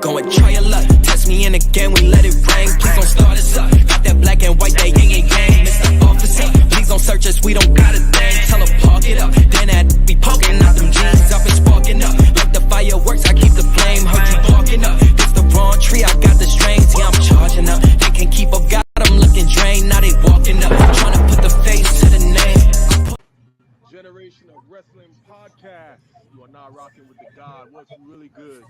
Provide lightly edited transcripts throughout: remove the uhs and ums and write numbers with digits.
Go and try your luck. Test me in again, we let it rain. Please don't start us up. Got that black and white, that yin and yang. Mr. Officer, please don't search us, we don't got a thing. Tell her park it up. Then that be poking out them jeans up and sparking up. Like the fireworks, I keep the flame. Heard you barking up. It's the wrong tree, I got the strings. Yeah, I'm charging up. They can't keep up, got them looking drained. Now they walking up, trying to put the face to the name. Generation of Wrestling Podcast. You are now rocking with the God. What's really good?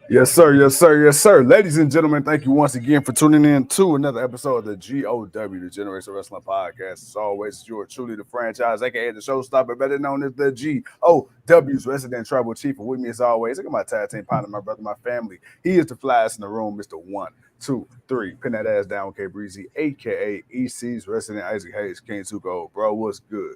Yes, sir. Yes, sir. Yes, sir. Ladies and gentlemen, thank you once again for tuning in to another episode of the GOW, the Generation of Wrestling Podcast. As always, you are truly the franchise, aka the showstopper, better known as the GOW's resident tribal chief. And with me, as always, I got my tag team partner, my brother, my family. He is the flyest in the room, Mr. 1, 2, 3. Pin that ass down, K Breezy, aka EC's resident Isaac Hayes, King 2 Gold. Bro, what's good?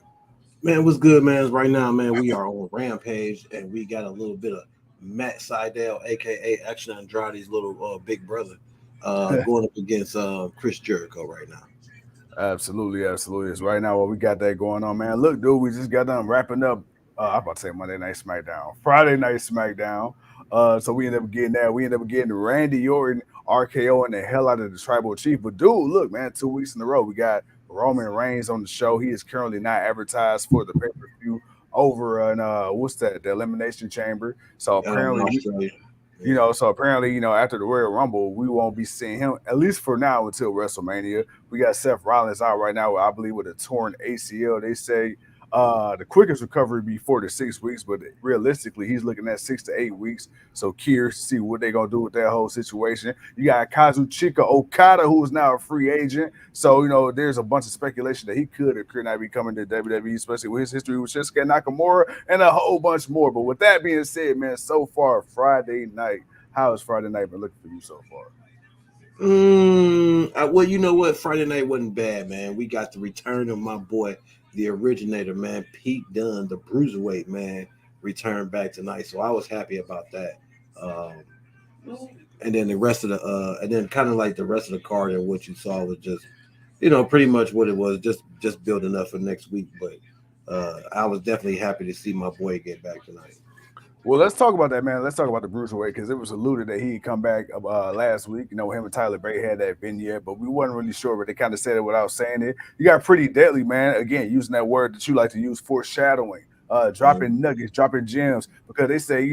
Man, what's good, man? Right now, man, we are on Rampage, and we got a little bit of Matt Sydal, aka Action Andrade's little big brother, going up against Chris Jericho right now. Absolutely. It's right now what we got that going on, man. Look, dude, we just got done wrapping up. I'm about to say Monday Night SmackDown, Friday Night SmackDown. So we ended up getting that. We ended up getting Randy Orton, RKO, and the hell out of the Tribal Chief. But dude, look, man, 2 weeks in a row, we got Roman Reigns on the show. He is currently not advertised for the pay-per-view over in the Elimination Chamber. So apparently, after the Royal Rumble, we won't be seeing him, at least for now, until WrestleMania. We got Seth Rollins out right now, I believe, with a torn ACL. They say the quickest recovery would be 4 to 6 weeks, but realistically, he's looking at 6 to 8 weeks. So curious to see what they're going to do with that whole situation. You got Kazuchika Okada, who is now a free agent. So, there's a bunch of speculation that he could or could not be coming to WWE, especially with his history with Shinsuke Nakamura and a whole bunch more. But with that being said, man, so far, Friday night, how has Friday night been looking for you so far? Well, you know what? Friday night wasn't bad, man. We got the return of my boy, the originator, man, Pete Dunne, the Bruiserweight, man, returned back tonight. So I was happy about that. And then the rest of the and then kind of like the rest of the card and what you saw was just, pretty much what it was, just building up for next week. But I was definitely happy to see my boy get back tonight. Well, let's talk about that, man. Let's talk about the Bruiserweight, because it was alluded that he'd come back last week. Him and Tyler Bate had that vignette, but we wasn't really sure, but they kind of said it without saying it. You got Pretty Deadly, man. Again, using that word that you like to use, foreshadowing, dropping nuggets, dropping gems, because they say,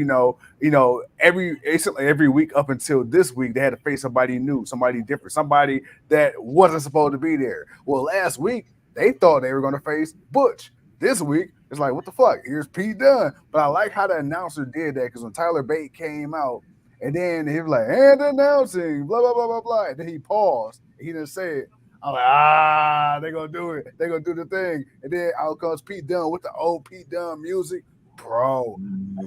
every week up until this week, they had to face somebody new, somebody different, somebody that wasn't supposed to be there. Well, last week, they thought they were going to face Butch. This week, it's like, what the fuck? Here's Pete Dunne. But I like how the announcer did that, because when Tyler Bate came out, and then he was like, and announcing, blah, blah, blah, blah, blah. And then he paused. He didn't say it. I'm like, they're going to do it. They're going to do the thing. And then out comes Pete Dunne with the old Pete Dunne music. Bro,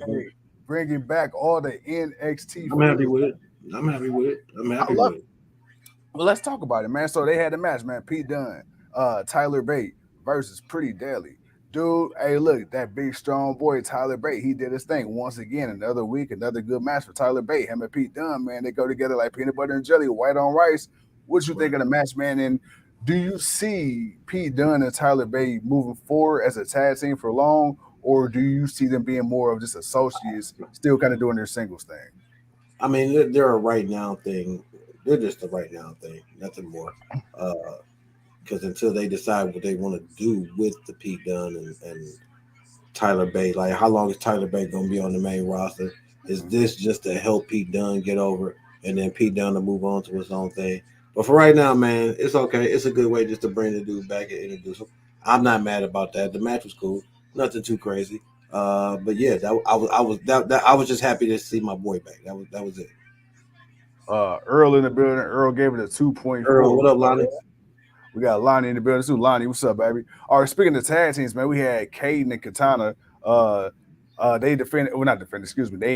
hey, bringing back all the NXT. I'm happy with it. Well, let's talk about it, man. So they had a match, man. Pete Dunne, Tyler Bate versus Pretty Deadly. Dude, hey, look, that big, strong boy, Tyler Bate, he did his thing. Once again, another week, another good match for Tyler Bate. Him and Pete Dunne, man, they go together like peanut butter and jelly, white on rice. What you think of the match, man? And do you see Pete Dunne and Tyler Bate moving forward as a tag team for long, or do you see them being more of just associates, still kind of doing their singles thing? I mean, they're a right now thing. They're just a right now thing, nothing more. Because until they decide what they want to do with the Pete Dunne and Tyler Bate, like how long is Tyler Bate going to be on the main roster? Is this just to help Pete Dunne get over and then Pete Dunne to move on to his own thing? But for right now, man, it's okay. It's a good way just to bring the dude back and introduce him. I'm not mad about that. The match was cool, nothing too crazy. But yeah, I was just happy to see my boy back. That was it. Earl in the building. Earl gave it a 2.4. Earl, what up, Lonnie? We got Lonnie in the building too. Lonnie, what's up, baby? All right, speaking of tag teams, man, we had Caden and Katana. They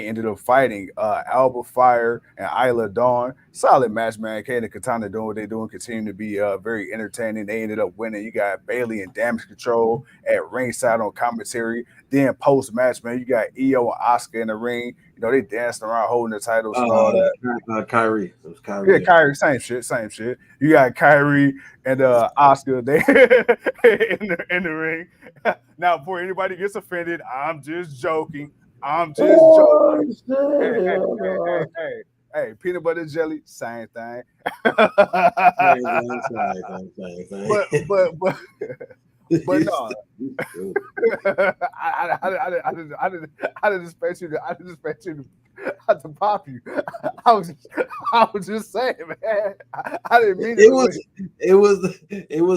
ended up fighting Alba Fire and Isla Dawn. Solid match, man. Caden and Katana doing what they're doing, continue to be very entertaining. They ended up winning. You got Bailey and Damage Control at ringside on commentary. Then post-match, man, you got Io and Asuka in the ring. They dancing around holding the titles and all that. Kyrie. It was Kyrie. Yeah, Kyrie, same shit. You got Kyrie and Asuka they in the ring. Now, before anybody gets offended, I'm just joking. Hey. Hey, peanut butter and jelly, same thing. Same thing. But no, I didn't expect you to pop you. I was I was just saying, man. I didn't mean it. It was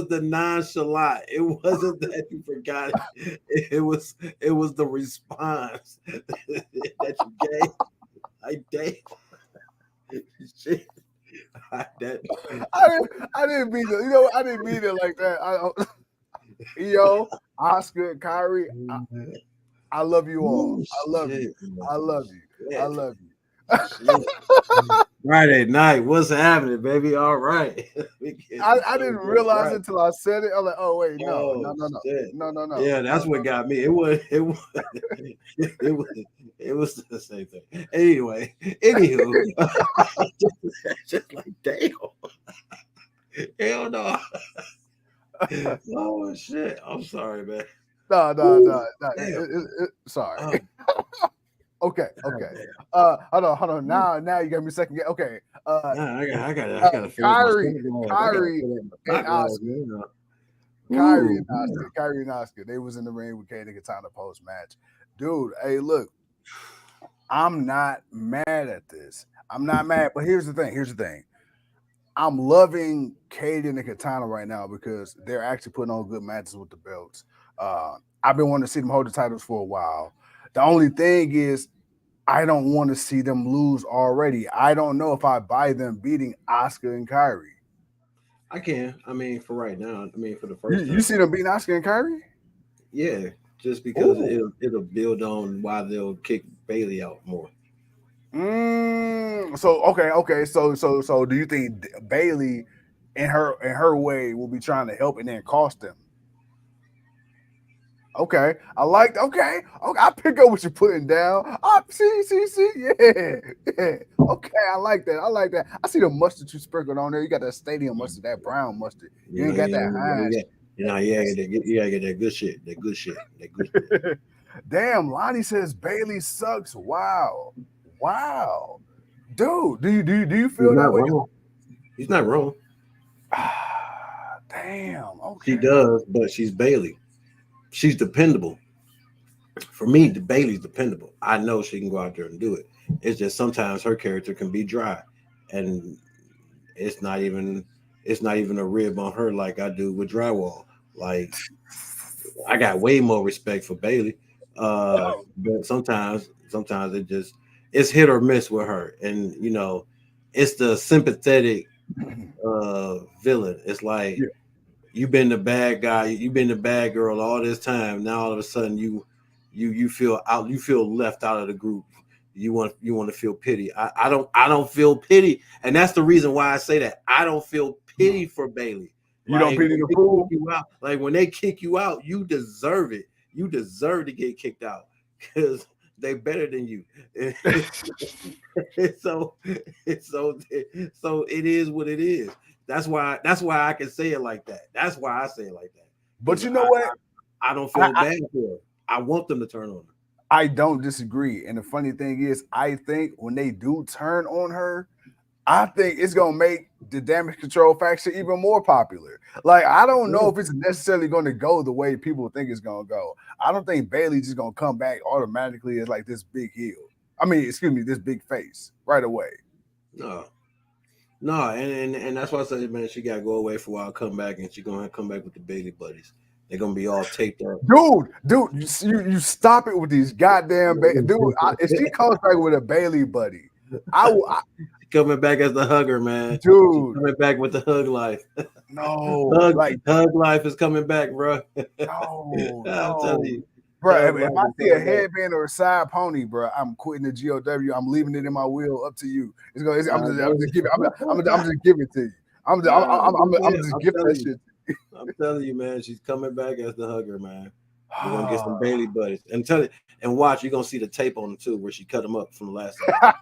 the nonchalant. It wasn't that you forgot it. It was the response that you gave. Like, damn, shit. I didn't mean it. I didn't mean it like that. Yo, Oscar and Kyrie, I love you all. I love you. I love you. I love you. Friday night, what's happening, baby? All right. I didn't realize it until I said it. I'm like, oh wait, no. Yeah, that's what got me. It was the same thing. Anywho, just like damn. Hell no. Oh shit. I'm sorry, man. No. Sorry. Okay. Hold on. Now you got me second. Okay. I gotta Kyrie and Oscar. Kyrie and Oscar. They was in the ring with Katie Katana post match. Dude, hey, look, I'm not mad at this. I'm not mad, but here's the thing. I'm loving Katie and the Katana right now because they're actually putting on good matches with the belts. I've been wanting to see them hold the titles for a while. The only thing is, I don't want to see them lose already. I don't know if I buy them beating Oscar and Kyrie. I can. I mean, for right now. I mean, for the first You see them beating Oscar and Kyrie? Yeah, just because it'll build on why they'll kick Bailey out more. So okay. So do you think Bailey, in her way, will be trying to help and then cost them? Okay, okay. I pick up what you're putting down. See, yeah. Okay, I like that. I see the mustard you sprinkled on there. You got that stadium mustard, that brown mustard. You ain't got that Heinz. You gotta get that good shit. That good shit. Damn, Lonnie says Bailey sucks. Wow, dude. Do you feel that way? Wrong. He's not wrong. Damn. Okay. She does, but she's Bailey. She's dependable. For me, Bailey's dependable. I know she can go out there and do it. It's just sometimes her character can be dry, and it's not even a rib on her like I do with drywall. Like, I got way more respect for Bailey, but sometimes it's hit or miss with her, and it's the sympathetic villain. It's like. Yeah. You've been the bad guy, you've been the bad girl all this time. Now all of a sudden you feel out, you feel left out of the group. You want to feel pity. I don't feel pity, and that's the reason why I say that. I don't feel pity for Bailey. You don't pity the fool. Like when they kick you out, you deserve it. You deserve to get kicked out because they better than you. so it is what it is. That's why I can say it like that. That's why I say it like that. But you know what? I don't feel bad for her. I want them to turn on her. I don't disagree. And the funny thing is, I think when they do turn on her, I think it's going to make the Damage Control faction even more popular. Like, I don't know if it's necessarily going to go the way people think it's going to go. I don't think Bailey's just going to come back automatically as like this big heel. This big face right away. No, and that's why I said, man, she got to go away for a while, come back, and she's going to come back with the Bailey buddies. They're going to be all taped up. Dude, you stop it with these goddamn dude. If she comes back with a Bailey buddy, coming back as the hugger, man. Dude. She's coming back with the hug life. No. Hug life is coming back, bro. No. I'm telling you. Bro, if I see a headband or a side pony, bro, I'm quitting the GOW. I'm leaving it in my wheel. Up to you. I'm just giving it to you. I'm just giving that shit. I'm telling you, man, she's coming back as the hugger, man. We're gonna get some Bailey buddies, and watch. You're gonna see the tape on them too, where she cut them up from the last time.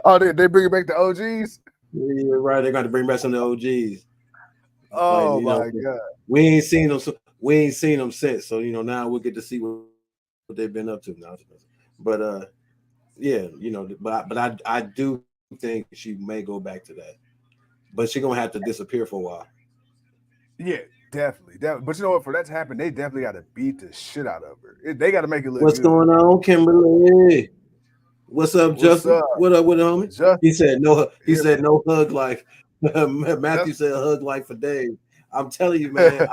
Oh, they bring back the OGs. Yeah, right. They're going to bring back some of the OGs. Oh my god, we ain't seen them since. So now we'll get to see what they've been up to now. But Yeah, but I do think she may go back to that, but she's gonna have to disappear for a while. Yeah, definitely. But you know what? For that to happen, they definitely got to beat the shit out of her. They got to make it look What's good. going on, Kimberly? What's up, What's Justin? up, What up with homie? Justin? He said no. He Yeah, said no hug life. Matthew that's, said hug life for days. I'm telling you, man.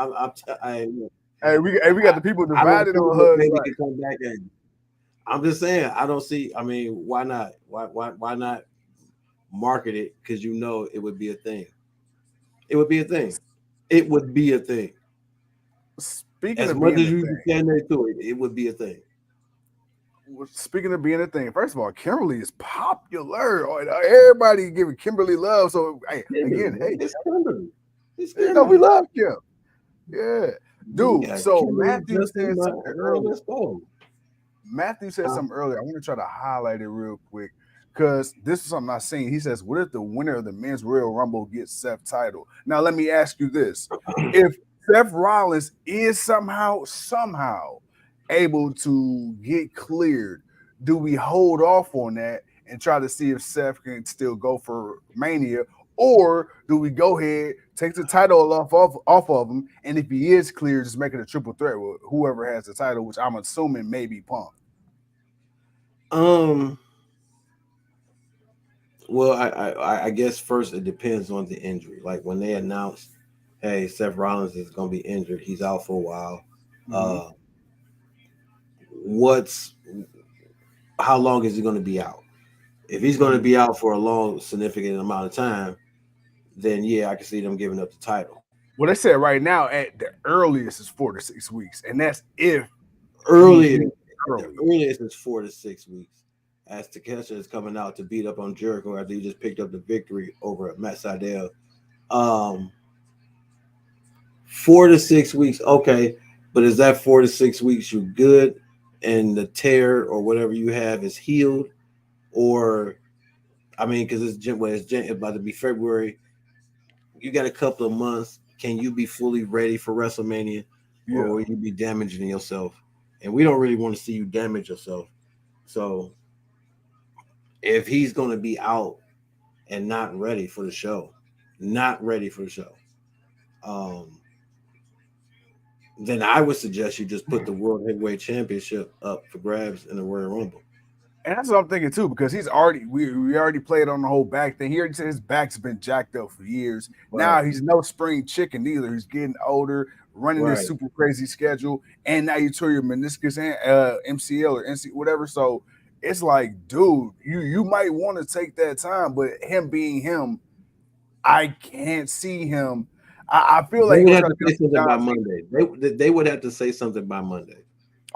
we got the people I don't divided see on what hugs. baby Like, can come back in. I'm just saying. I don't see. I mean, why not? Why not market it? Because it would be a thing. It would be a thing. It would be a thing. speaking As of much being as a you thing, can to it, it would be a thing. speaking of being a thing, first of all, Kimberly is popular. Everybody giving Kimberly love. So, hey, again, hey, It's Kimberly. It's we Kimberly. love Kim. Yeah, We dude. got So Kimberly, Matthew Justin, said man. something earlier. Let's go. Matthew said Uh, something earlier. I want to try to highlight it real quick because this is something I've seen. He says, "What if the winner of the men's Royal Rumble gets Seth title?" Now, let me ask you this: if Seth Rollins is somehow able to get cleared, do we hold off on that and try to see if Seth can still go for Mania, or do we go ahead, take the title off of him, and if he is cleared, just make it a triple threat with whoever has the title, which I'm assuming may be Punk. um. Well, I guess first it depends on the injury. Like when they announced, "Hey, Seth Rollins is going to be injured. He's out for a while." Mm-hmm. Uh, what's how long is he going to be out? If he's going to Mm-hmm. be out for a long, significant amount of time, then yeah, I can see them giving up the title. Well, they said right now at the earliest is 4 to 6 weeks, and that's if he Earlier, heals the early. earliest is 4 to 6 weeks. As Takeshita is coming out to beat up on Jericho after he just picked up the victory over at Matt Sydal. Um, 4 to 6 weeks, okay, but is that 4 to 6 weeks you good and the tear or whatever you have is healed, or I mean, because it's about to be February, you got a couple of months. Can you be fully ready for WrestleMania, or Yeah. will you be damaging yourself? And we don't really want to see you damage yourself. So if he's going to be out and not ready for the show, not ready for the show, um, then I would suggest you just put the World Heavyweight Championship up for grabs in the Royal Rumble. And that's what I'm thinking too, because we already played on the whole back thing. He already said his back's been jacked up for years. Right, Now he's no spring chicken either. He's getting older, running this right. super crazy schedule, and now you tore your meniscus and MCL or NC whatever. So it's like, dude, you might want to take that time, but him being him, I can't see him. I feel like They he's would gonna have try to to be say like something by John Cena. Monday. They would have to say something by Monday.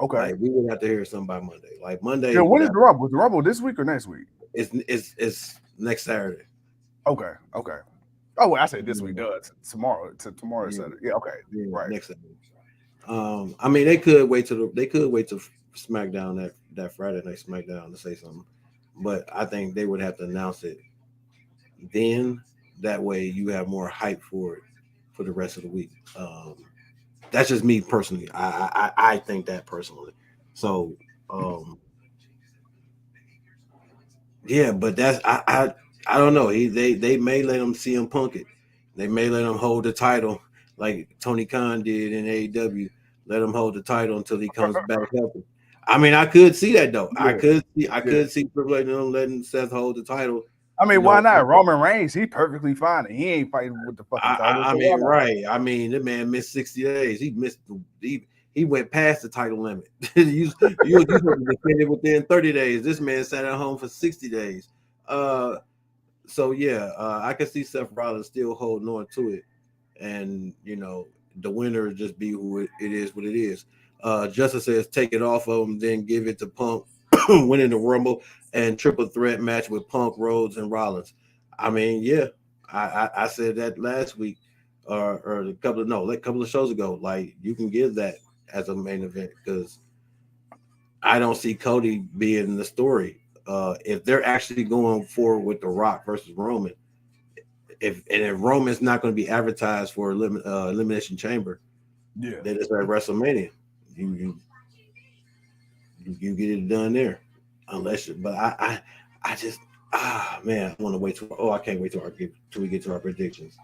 Okay. Like we would have to hear something by Monday. Like Yeah, Monday when would is have the Rumble? Is the Rumble this week or next week? it's next Saturday. Okay, okay. Oh, well, I said this week. Yeah, Duh, tomorrow yeah, Saturday. Yeah, okay, yeah, right. next Saturday. I mean they could wait till SmackDown that Friday night SmackDown to say something, but I think they would have to announce it then. That way you have more hype for it for the rest of the week. That's just me personally. I think that personally. So yeah, but I don't know. They may let him CM Punk it. They may let him hold the title like Tony Khan did in AEW. Let him hold the title until he comes back healthy. I mean, I could see that though. I Yeah, could see I yeah. could see Triple H letting Seth hold the title. I You mean, why know, not? Roman Reigns, he perfectly fine, and he ain't fighting with the fucking title. I So why mean, not? right. I mean, the man missed 60 days. He went past the title limit. You supposed to defend it within 30 days. This man sat at home for 60 days. Uh so yeah, I can see Seth Rollins still holding on to it, and the winner just be who it is, what it is. Justice says take it off of him, then give it to Punk, winning the Rumble and triple threat match with Punk, Rhodes, and Rollins. I mean, yeah, I said that last week, or a couple of shows ago. Like you can give that as a main event because I don't see Cody being the story. If they're actually going forward with The Rock versus Roman, if Roman's not going to be advertised for Elimination Chamber, Yeah, then it's at WrestleMania. You you get it done there. But I just man, I want to wait till. I can't wait till we get to our predictions.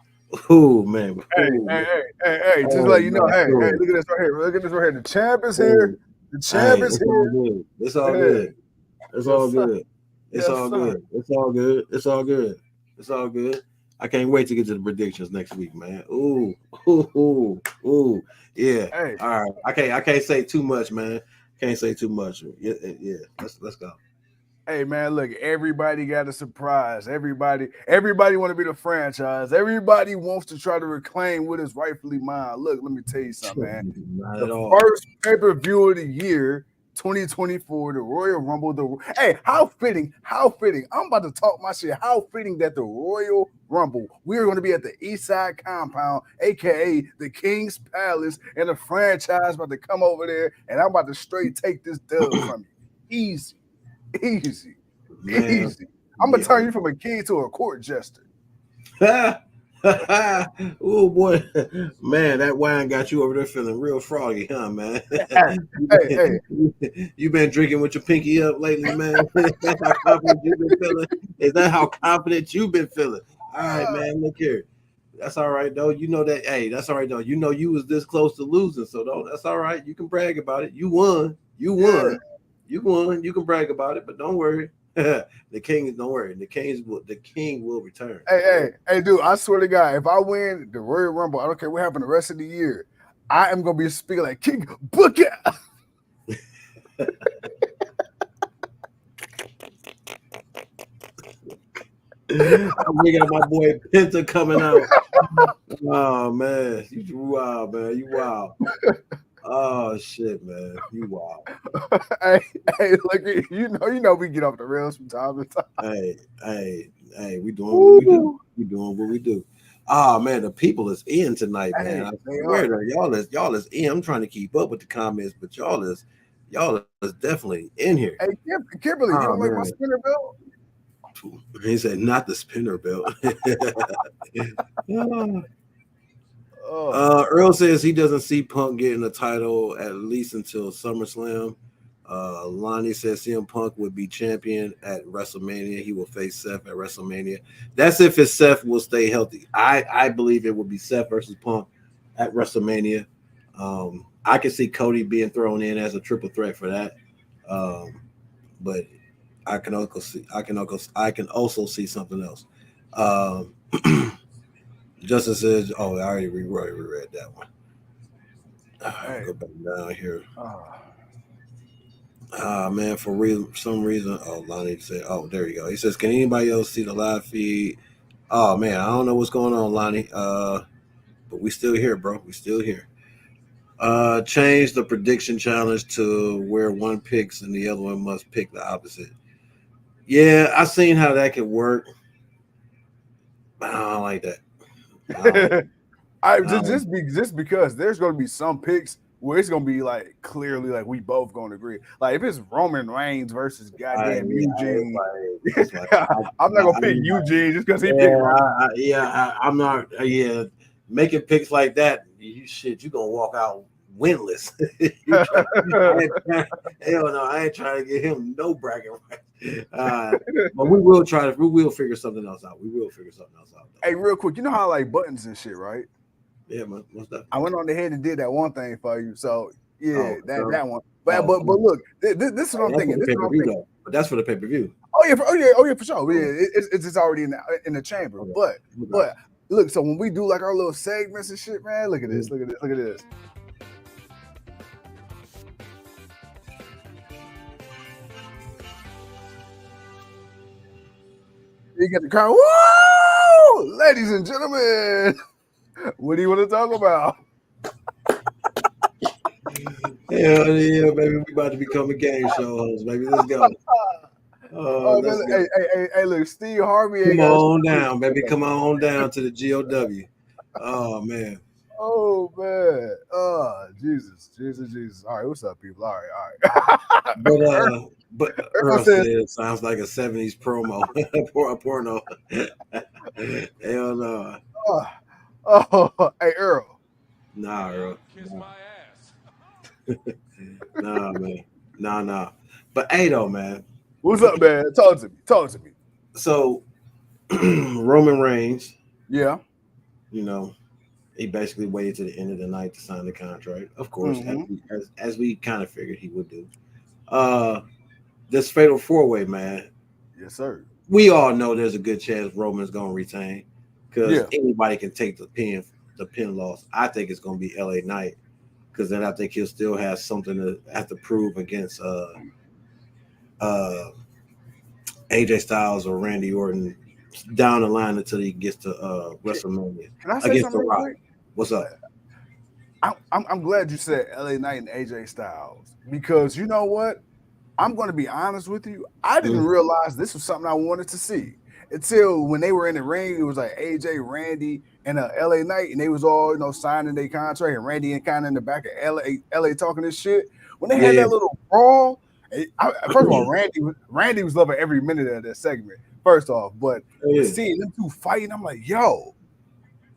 Oh man, just let you know, man, look at this right here. Look at this right here. The champ is here. oh, The champ is it's all here. good. It's all Yeah. good. It's all Yes, sir. good. It's Yes, all sir. good. It's all good. It's all good. It's all good. I can't wait to get to the predictions next week, man. Ooh. Yeah. Hey, All right. I can't say too much, man. Can't say too much. Yeah. Let's go. hey, man, look, everybody got a surprise. Everybody want to be the franchise. Everybody wants to try to reclaim what is rightfully mine. Look, let me tell you something, man. Not The at all. first pay-per-view of the year, 2024, the Royal Rumble. Hey, how fitting. I'm about to talk my shit. How fitting that the Royal Rumble, we are going to be at the East Side Compound, aka the King's Palace, and the franchise about to come over there, and I'm about to straight take this dub from you. Easy. Man, I'm gonna yeah. turn you from a king to a court jester. Oh boy, man, that wine got you over there feeling real froggy, huh, man? Hey. You been drinking with your pinky up lately, man? That's how confident you've been feeling. Is that how confident you've been feeling? All right, man. Look here. That's all right, though. You know that. Hey, that's all right, though. You know you was this close to losing, so don't. That's all right. You can brag about it. You won. You won. You can brag about it, but don't worry. The king, don't worry. The king will return. Hey, dude, I swear to God, if I win the Royal Rumble, I don't care what happened the rest of the year, I am gonna be speaking like King Booker. We got my boy Penta coming out. Oh man, you wild, man. You wild. Oh shit, man. You wild. hey, look, you know, we get off the rails from time to time. Hey, we doing what we do. We doing what we do. Oh man, the people is in tonight, man. I swear that y'all is in. I'm trying to keep up with the comments, but y'all is definitely in here. Hey, Kimberly, you don't like my spinner belt? He said, not the spinner belt. Earl says he doesn't see Punk getting a title at least until SummerSlam. Lonnie says CM Punk would be champion at WrestleMania. He will face Seth at WrestleMania. That's if his Seth will stay healthy. I believe it will be Seth versus Punk at WrestleMania. I can see Cody being thrown in as a triple threat for that. But I can also see something else. Justin says, "Oh, I already reread that one." Go back down here. Man, for some reason, Lonnie said, "Oh, there you go." He says, "Can anybody else see the live feed?" Oh man, I don't know what's going on, Lonnie. But we still here, bro. We still here. Change the prediction challenge to where one picks and the other one must pick the opposite. Yeah, I seen how that could work. I don't like that. Just because there's going to be some picks where it's going to be like clearly like we both going to agree. Like if it's Roman Reigns versus goddamn Eugene, I'm not going to pick Eugene just because he picked Roman. I'm not. Making picks like that, you gonna walk out winless. Hell no, I ain't trying to get him no bragging rights. But we will figure something else out. Hey, real quick, you know how I like buttons and shit, right? Yeah, man. What's that? I went on ahead and did that one thing for you. So yeah, that one. But look, this is what I'm thinking. But that's for the pay-per-view. Oh yeah, for sure. Yeah, it's just already in the chamber. Okay. But look, so when we do like our little segments and shit, man, look at this. You get the crowd. Woo! Ladies and gentlemen, what do you want to talk about? Hell yeah, baby. We about to become a game show host, baby. Let's go. Hey, look, Steve Harvey. Come on down, baby. Come on down to the GOW. Oh, man. Oh, Jesus. All right, what's up, people? All right. But Earl said it sounds like a 70s promo. A porno. Hell no. Hey, Earl. Nah, Earl. Kiss my ass. Nah, man. Nah. But hey, though, man, What's up, man? Talk to me. Talk to me. So Roman Reigns, Yeah. you know, he basically waited to the end of the night to sign the contract. Of course, Mm-hmm. as we kind of figured he would do. Uh, this fatal four way, man. Yes, sir. We all know there's a good chance Roman's gonna retain because Yeah. anybody can take the pin loss. I think it's gonna be LA Knight because then I think he'll still have something to have to prove against uh AJ Styles or Randy Orton down the line until he gets to WrestleMania Can I say against something The real Rock. quick? What's up? I'm glad you said LA Knight and AJ Styles because you know what? I'm going to be honest with you. I didn't Mm. realize this was something I wanted to see until when they were in the ring. It was like AJ, Randy, and LA Knight, and they was all signing their contract, and Randy and kind of in the back of LA talking this shit. When they had Yeah, that little brawl, first of all, Randy was loving every minute of that segment. First off, but yeah. seeing them two fighting, I'm like, yo,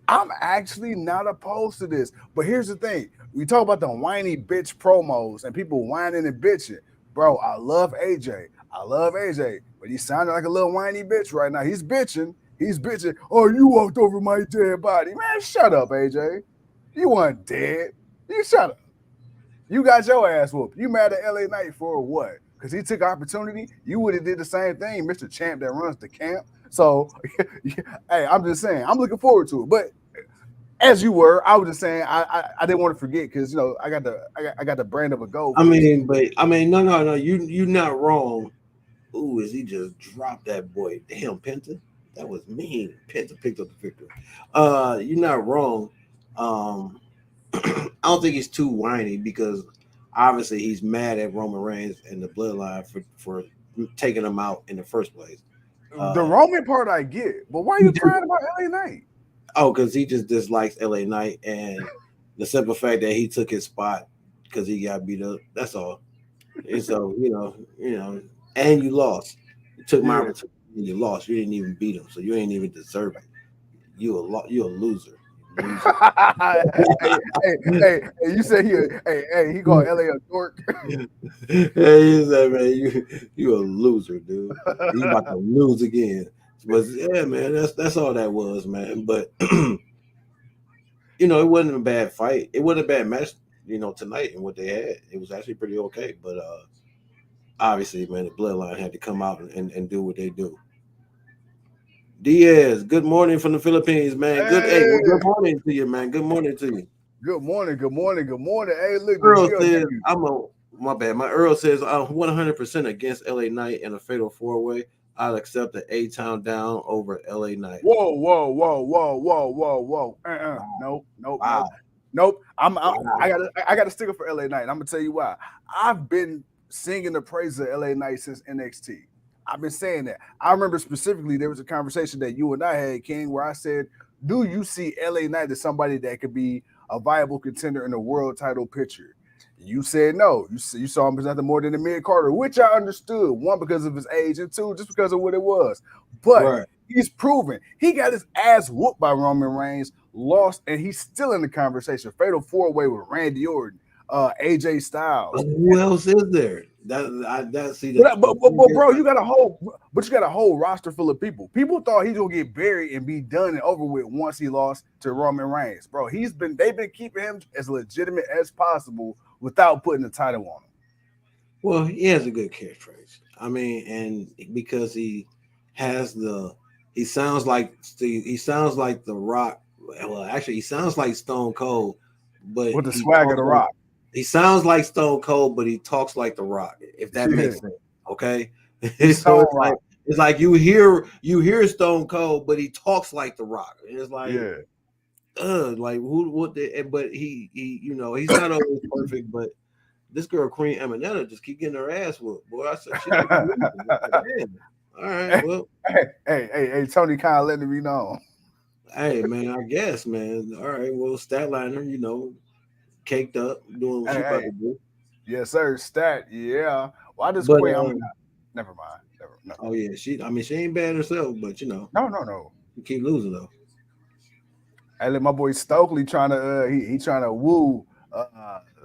I'm actually not opposed to this. But here's the thing. We talk about the whiny bitch promos and people whining and bitching. Bro, I love AJ. I love AJ. But he sounded like a little whiny bitch right now. He's bitching. He's bitching. Oh, you walked over my dead body. Man, shut up, AJ. You weren't dead. You shut up. You got your ass whooped. You mad at LA Knight for what? Because he took opportunity. You would have did the same thing, Mr. Champ that runs the camp. So, hey, I'm just saying, I'm looking forward to it. But as you were, I was just saying I didn't want to forget because I got the brand of a goldfish. No. You're not wrong. Ooh, is he just dropped that boy? Damn, Penta. That was mean. Penta picked up the victory. You're not wrong. I don't think he's too whiny because obviously he's mad at Roman Reigns and the Bloodline for taking him out in the first place. The Roman part I get, but why are you crying about LA Knight? Oh, because he just dislikes LA Knight and the simple fact that he took his spot because he got beat up. That's all. And so and you lost. You took my opportunity and you lost. You didn't even beat him, so you ain't even deserve it. You a loser. hey, you said he called LA a dork. Hey, said, man, you a loser, dude. You about to lose again. But yeah, man, that's all that was, man. But it wasn't a bad fight. It wasn't a bad match, tonight and what they had. It was actually pretty okay. But obviously, man, the Bloodline had to come out and do what they do. Diaz, good morning from the Philippines, man. Good morning to you, man. Good morning to you. Good morning. Hey, look, Earl says, my bad. My Earl says I'm 100% against LA Knight in a fatal four way. I'll accept the A-Town down over LA Knight. Whoa. Nope. I got a sticker for LA Knight. I'm gonna tell you why. I've been singing the praises of LA Knight since NXT. I've been saying that. I remember specifically there was a conversation that you and I had, King, where I said, do you see LA Knight as somebody that could be a viable contender in a world title picture? You said no. You saw him as nothing more than a mid-carder, which I understood. One, because of his age, and two, just because of what it was. But he's proven. He got his ass whooped by Roman Reigns, lost, and he's still in the conversation. Fatal four-way with Randy Orton, AJ Styles. Who else is there? But bro, you got a whole roster full of people. People thought he's gonna get buried and be done and over with once he lost to Roman Reigns. Bro, they've been keeping him as legitimate as possible without putting the title on him. Well, he has a good catchphrase. I mean, and because he sounds like The Rock. Well, actually, he sounds like Stone Cold, but with the swag of The Rock. He sounds like Stone Cold, but he talks like The Rock. If that makes sense, okay. So it's like you hear Stone Cold, but he talks like The Rock. And it's like, like who? What? But he he's not always perfect, but. This girl Queen Eminetta just keep getting her ass whooped. Boy, I said she like, all right, well. Hey, Tony kind of letting me know. Hey, man, I guess, man. All right, well, Statlander, caked up, doing what she about to do. Yes, sir. Stat, yeah. Why does Queen? Never mind. No. Oh yeah, she ain't bad herself, but No. She keep losing though. Hey, look, my boy Stokely trying to he trying to woo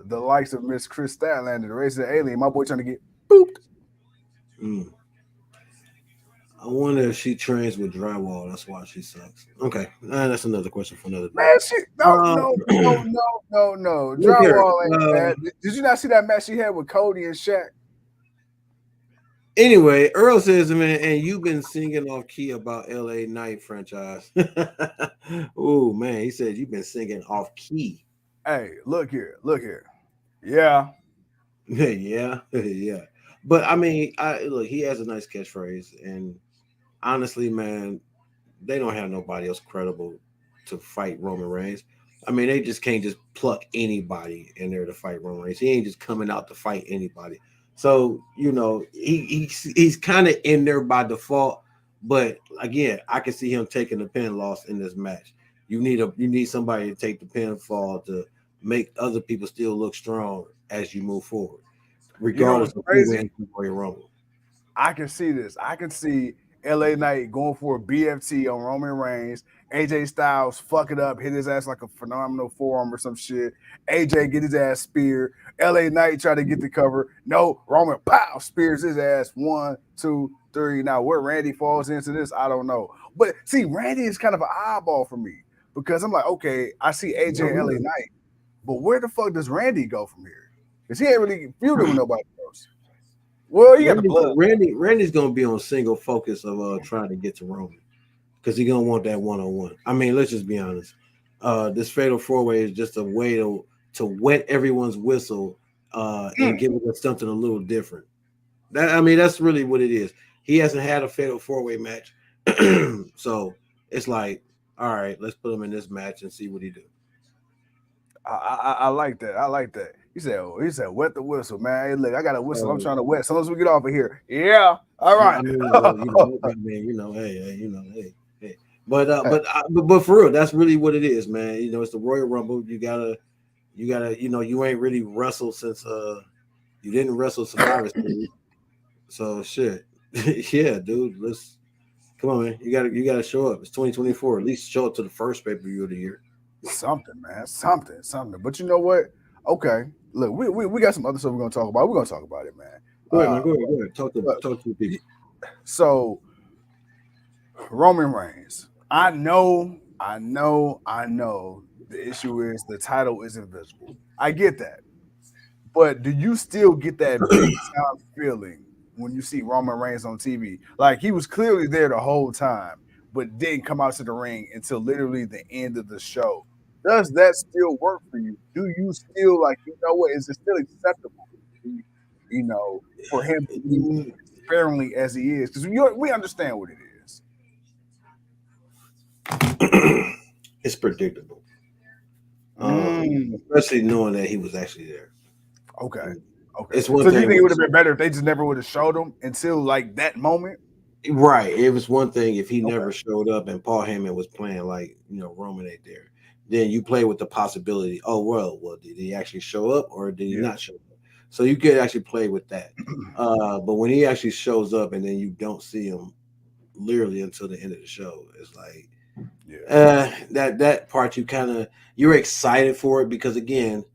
the likes of Miss Chris Statlander, the race of the alien. My boy trying to get booped. I wonder if she trains with drywall. That's why she sucks. Okay, that's another question for another day. Man, she Uh, no. look here. Drywall ain't bad. Did you not see that match she had with Cody and Shaq? Anyway, Earl says, man, and you've been singing off key about LA Knight franchise. Oh man, he said you've been singing off key. Hey, look here. Yeah, Yeah, yeah. But I mean, I look, he has a nice catchphrase, and honestly, man, they don't have nobody else credible to fight Roman Reigns. I mean, they just can't just pluck anybody in there to fight Roman Reigns. He ain't just coming out to fight anybody. So he's kind of in there by default. But again, I can see him taking the pin loss in this match. You need somebody to take the pinfall to make other people still look strong as you move forward, you know regardless what's of who crazy? wins Royal Rumble. I can see this. I can see LA Knight going for a BFT on Roman Reigns. AJ Styles fuck it up, hit his ass like a phenomenal forearm or some shit. AJ get his ass speared. LA Knight try to get the cover. No, Roman pow spears his ass. 1, 2, 3. Now where Randy falls into this, I don't know. But see, Randy is kind of an eyeball for me because I'm like, okay, I see AJ and LA Knight, but where the fuck does Randy go from here? Because he ain't really feuding with nobody else. Well, you got the blood. Randy's gonna be on single focus of trying to get to Roman because he's gonna want that 1-on-1. I mean, let's just be honest. This fatal 4-way is just a way to wet everyone's whistle and give us something a little different. That's really what it is. He hasn't had a fatal 4-way match, so it's like, all right, let's put him in this match and see what he do. I like that. I like that. He said, wet the whistle, man. Hey, look, I got a whistle. I'm trying to wet. So as we get off of here. Yeah. All right. I mean, well, hey. But for real, that's really what it is, man. It's the Royal Rumble. You ain't really wrestled since you didn't wrestle Survivor Series. So shit. Yeah, dude. Let's come on, man. You gotta show up. It's 2024. At least show up to the first pay-per-view of the year. Something, man. Something. But you know what? Okay. Look, we got some other stuff we're gonna talk about. We're gonna talk about it, man. Go ahead, man. Go ahead. Talk to the people. So Roman Reigns. I know. The issue is the title is invisible. I get that. But do you still get that big time feeling when you see Roman Reigns on TV? Like he was clearly there the whole time, but didn't come out to the ring until literally the end of the show. Does that still work for you? Do you still like, you know what? Is it still acceptable, for him to be sparingly as he is? Because we understand what it is. It's predictable, especially knowing that he was actually there. Okay. It's one so thing. You think it would have been better if they just never would have showed him until like that moment? Right. It was one thing if he never showed up and Paul Heyman was playing like, Roman ain't there. Then you play with the possibility, well, did he actually show up or did he not show up? So you could actually play with that. But when he actually shows up and then you don't see him literally until the end of the show, it's like that part you're excited for it because again,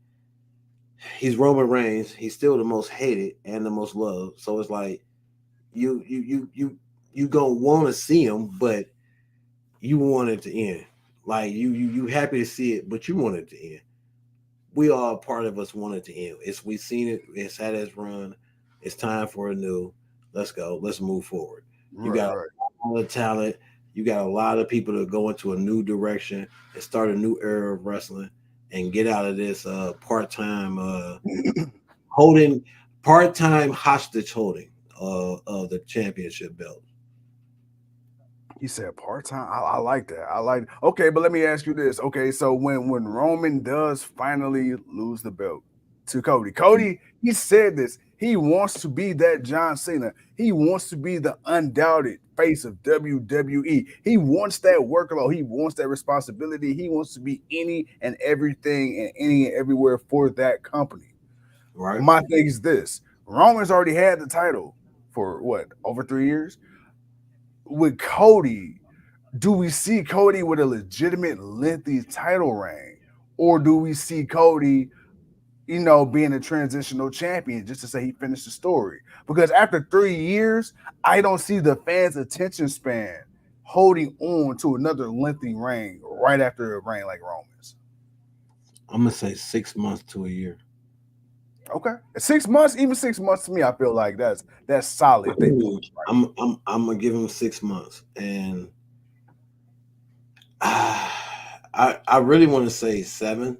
he's Roman Reigns. He's still the most hated and the most loved. So it's like you gonna want to see him, but you want it to end. Like you happy to see it, but you want it to end. We all part of us want it to end. We've seen it. It's had its run. It's time for a new. Let's go. Let's move forward. You got a lot of talent. You got a lot of people to go into a new direction and start a new era of wrestling and get out of this part-time hostage holding of the championship belt. He said part-time. I like that. Okay, but let me ask you this. Okay, so when Roman does finally lose the belt to Cody, he said this. He wants to be that John Cena. He wants to be the undoubted face of WWE. He wants that workload. He wants that responsibility. He wants to be any and everything and any and everywhere for that company. Right. My thing is this. Roman's already had the title for what, over 3 years? With Cody, do we see Cody with a legitimate lengthy title reign? Or do we see Cody, being a transitional champion just to say he finished the story. Because after 3 years, I don't see the fans' attention span holding on to another lengthy reign right after a reign like Roman's. I'm gonna say 6 months to a year. Okay, 6 months, even 6 months to me, I feel like that's solid if they do it right. I'm gonna give him 6 months, and I really want to say 7,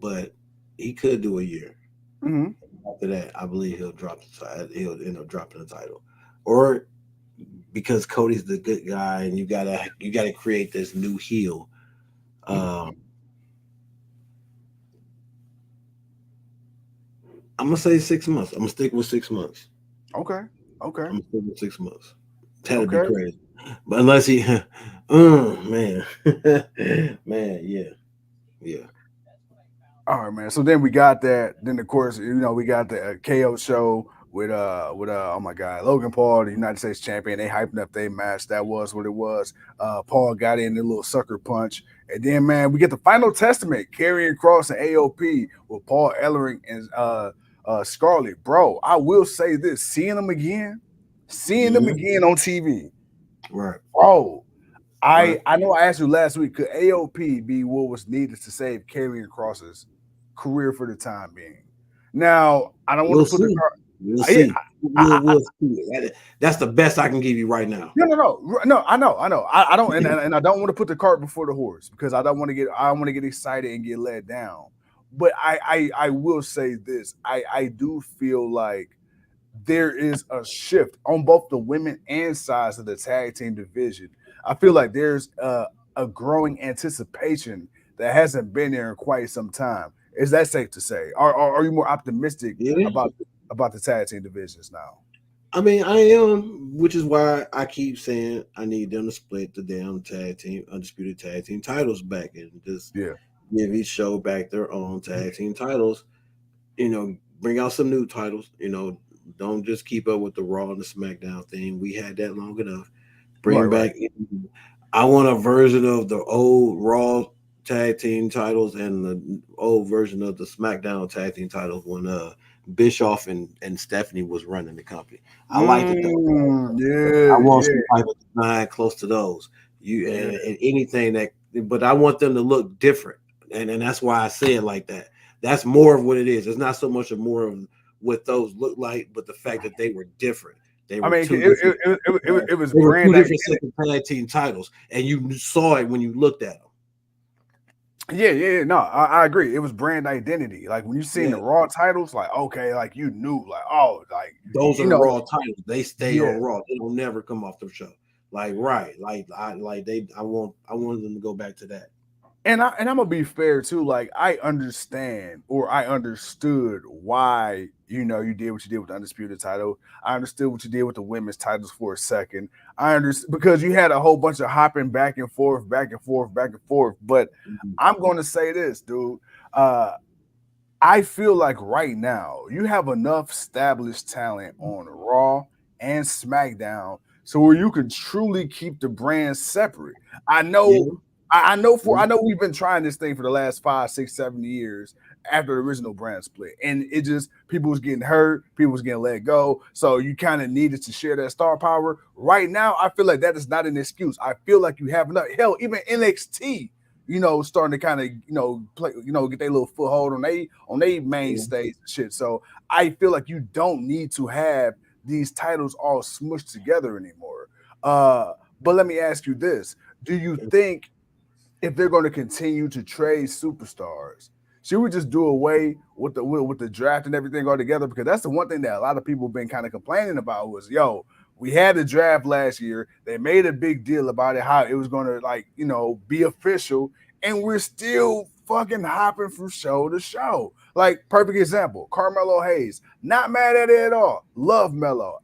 but he could do a year. Mhm. After that, I believe he'll end up dropping the title, or because Cody's the good guy, and you gotta create this new heel. Um, I'm gonna say 6 months. I'm gonna stick with 6 months. Okay, okay, I'm gonna stick with 6 months. That'd be okay. crazy, but unless he, man, man, yeah, yeah. All right, man. So then we got that. Then of course, we got the KO show with oh my God, Logan Paul, the United States champion. They hyping up their match. That was what it was. Paul got in the little sucker punch, and then man, we get the final testament, Karrion Kross and AOP with Paul Ellering and Scarlett. Bro, I will say this: seeing them again on TV, Right, bro. right. I know I asked you last week, could AOP be what was needed to save Karrion Kross's career for the time being? Now, I don't want We'll to put the see. card. We'll Yeah, see. We'll see. That's the best I can give you right now. no. I know. I don't, and I don't want to put the cart before the horse because I don't want to get excited and get let down. But I will say this: I do feel like there is a shift on both the women and sides of the tag team division. I feel like there's a growing anticipation that hasn't been there in quite some time. Is that safe to say? Are you more optimistic Yeah. about the tag team divisions now? I mean, I am, which is why I keep saying I need them to split the damn undisputed tag team titles back and just Yeah, give each show back their own tag team titles. Bring out some new titles. Don't just keep up with the Raw and the SmackDown thing. We had that long enough. Bring right. back. I want a version of the old Raw tag team titles and the old version of the SmackDown tag team titles when Bischoff and Stephanie was running the company. I liked it though. I want Yeah, some type of design close to those. You yeah. and anything but I want them to look different, and that's why I say it like that. That's more of what it is. It's not so much of more of what those look like, but the fact that they were different. They I were mean, two different. it was They were two brand different identity. sets of tag team titles, and you saw it when you looked at them. Yeah. No, I agree. It was brand identity. Like when you seen the Yeah, Raw titles, like okay, like you knew, like oh, like those are you the know, Raw titles. They stay yeah. on Raw. They don't never come off the show. Like right, I wanted them to go back to that. And I'm gonna be fair too. Like I understand or I understood why you did what you did with the undisputed title. I understood what you did with the women's titles for a second. I understand because you had a whole bunch of hopping back and forth, back and forth, back and forth. But Mhm. I'm going to say this, dude. Uh, I feel like right now you have enough established talent on Raw and SmackDown so where you can truly keep the brands separate. I Yeah, know, I yeah. know we've been trying this thing for the last 5, 6, 7 years after the original brand split, and it just people was getting hurt, people was getting let go, so you kind of needed to share that star power. Right now, I feel like that is not an excuse. I feel like you have enough. Hell, even NXT starting to kind of, play, get their little foothold on they main Yeah. stage and shit. So I feel like you don't need to have these titles all smushed together anymore. But let me ask you this: do you think if they're going to continue to trade superstars, should we just do away with the draft and everything altogether? Because that's the one thing that a lot of people have been kind of complaining about was, we had the draft last year. They made a big deal about it, how it was going to be official, and we're still fucking hopping from show to show. Like perfect example, Carmelo Hayes. Not mad at it at all. Love Melo.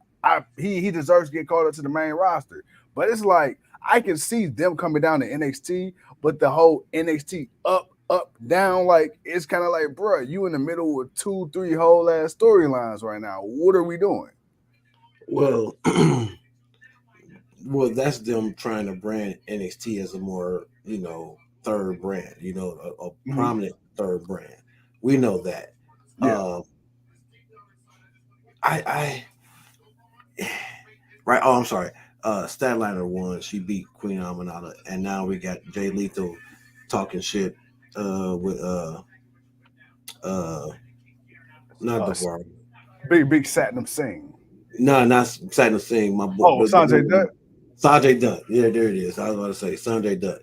He deserves to get called up to the main roster. But it's like I can see them coming down to NXT, but the whole NXT up, down, like it's kind of like, bro, you in the middle of 2, 3 whole ass storylines right now. What are we doing? Well, well, that's them trying to brand NXT as a more, third brand, a Mhm. prominent third brand, We know that. Yeah. I right. Oh, I'm sorry. Statlander won. She beat Queen Aminata, and now we got Jay Lethal talking shit with uh not Uh, Devar. big Satnam Singh. No, not Satin Singh. My boy, Oh, Sanjay Dutt. Sanjay Dutt. Yeah, there it is. I was about to say Sanjay Dutt.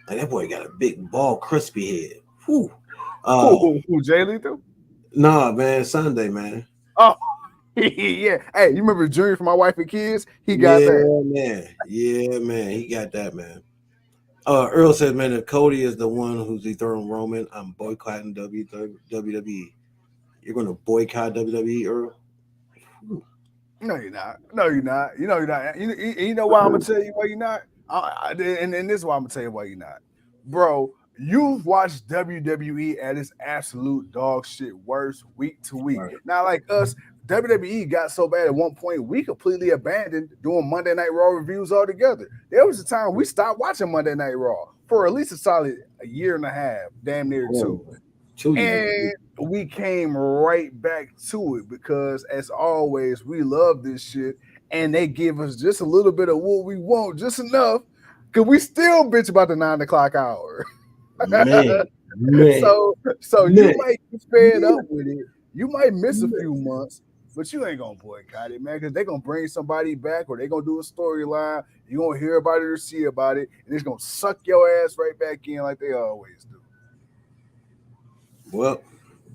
Like that boy got a big ball, crispy head. Whew. Who, Jay Lethal? Nah, man, Sunday, man. Oh, yeah. Hey, you remember Junior from My Wife and Kids? He got Yeah, that. man. Yeah, man. He got that, man. Earl said, man, if Cody is the one who's dethroning Roman, I'm boycotting WWE. You're going to boycott WWE, Earl? No, you're not. No, you're not. You know you're not. You know why I'm gonna tell you why you're not. And this is why I'm gonna tell you why you're not, bro. You've watched WWE at its absolute dog shit worst week to week. Right. Now, like us, WWE got so bad at one point we completely abandoned doing Monday Night Raw reviews altogether. There was a time we stopped watching Monday Night Raw for at least a solid a year and a half, damn near two. 2 years. And we came right back to it because, as always, we love this shit, and they give us just a little bit of what we want, just enough, because we still bitch about the 9 o'clock hour. Man. So you might get fed up with it. You might miss a few months, but you ain't gonna boycott it, man, because they're gonna bring somebody back or they're gonna do a storyline. You're gonna hear about it or see about it, and it's gonna suck your ass right back in like they always do. Well,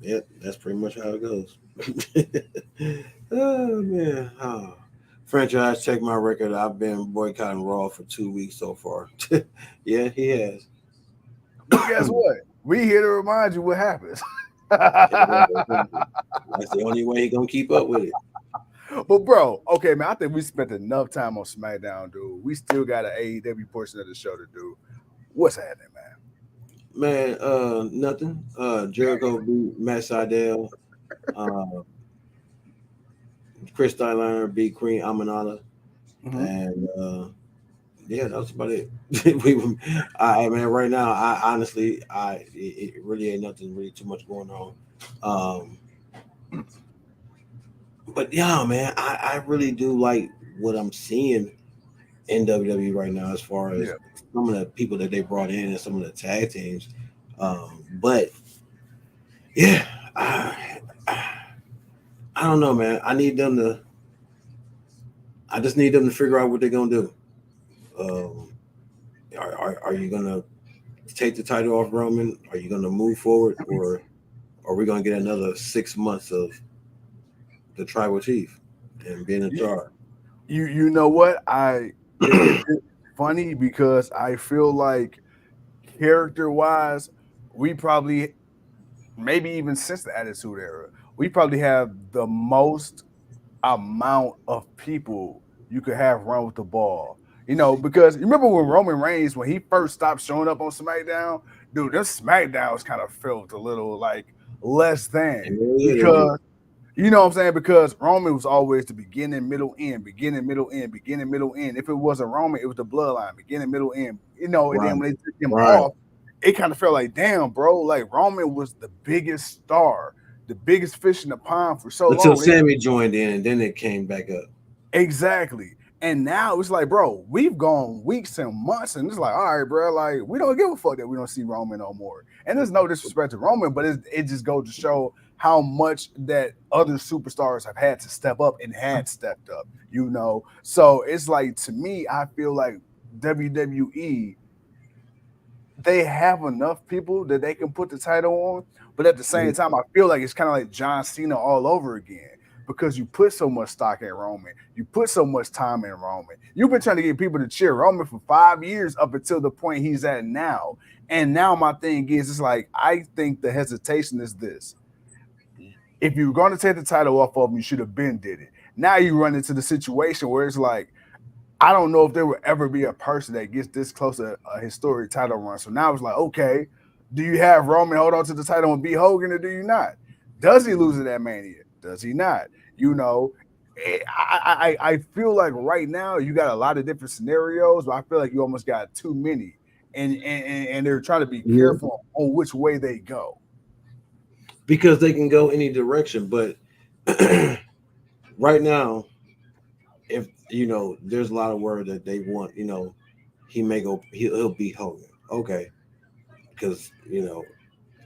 yeah, that's pretty much how it goes. Oh, man. Oh. Franchise, check my record. I've been boycotting Raw for 2 weeks so far. Yeah, he has. But guess what? We here to remind you what happens. That's the only way he's going to keep up with it. But bro, okay, man, I think we spent enough time on SmackDown, dude. We still got an AEW portion of the show to do. What's happening, man? Man, nothing. Jericho beat Matt Sydal. Chris Styler beat Queen Aminata. And yeah, that's about it. I mean, right now, I honestly, it really ain't nothing really too much going on. But yeah, man, I really do like what I'm seeing in WWE right now as far as some of the people that they brought in and some of the tag teams. But yeah, I don't know, man. I just need them to figure out what they're gonna do. Are you gonna take the title off Roman? Are you gonna move forward, or are we gonna get another 6 months of the tribal chief and being in charge? You know what? It's funny because I feel like character-wise, we probably, maybe even since the Attitude Era, we probably have the most amount of people you could have run with the ball. You know, because you remember when Roman Reigns, when he first stopped showing up on SmackDown, dude, this SmackDown's kind of felt a little like less than because you know what I'm saying? Because Roman was always the beginning, middle, end, beginning, middle, end, beginning, middle, end. If it wasn't Roman, it was the bloodline, beginning, middle, end. You know, and then when they took him off, it kind of felt like, damn, bro, like Roman was the biggest star, the biggest fish in the pond for so long. Until Sammy joined in, and then it came back up. Exactly. And now it's like, bro, we've gone weeks and months, and it's like, all right, bro, like we don't give a fuck that we don't see Roman no more. And there's no disrespect to Roman, but it just goes to show how much that other superstars have had to step up and had stepped up, you know. So it's like, to me, I feel like WWE, they have enough people that they can put the title on, but at the same time, I feel like it's kind of like John Cena all over again. Because you put so much stock in Roman, you put so much time in Roman. You've been trying to get people to cheer Roman for 5 years up until the point he's at now. And now my thing is, it's like, I think the hesitation is this. If you're going to take the title off of him, you should have been did it. Now you run into the situation where it's like, I don't know if there will ever be a person that gets this close to a historic title run. So now it's like, okay, do you have Roman hold on to the title and beat Hogan, or do you not? Does he lose it at Mania? Does he not? You know, I feel like right now you got a lot of different scenarios, but I feel like you almost got too many, and they're trying to be careful on which way they go. because they can go any direction. But right now, if there's a lot of word that they want. He may go. He'll beat Hogan. Okay, because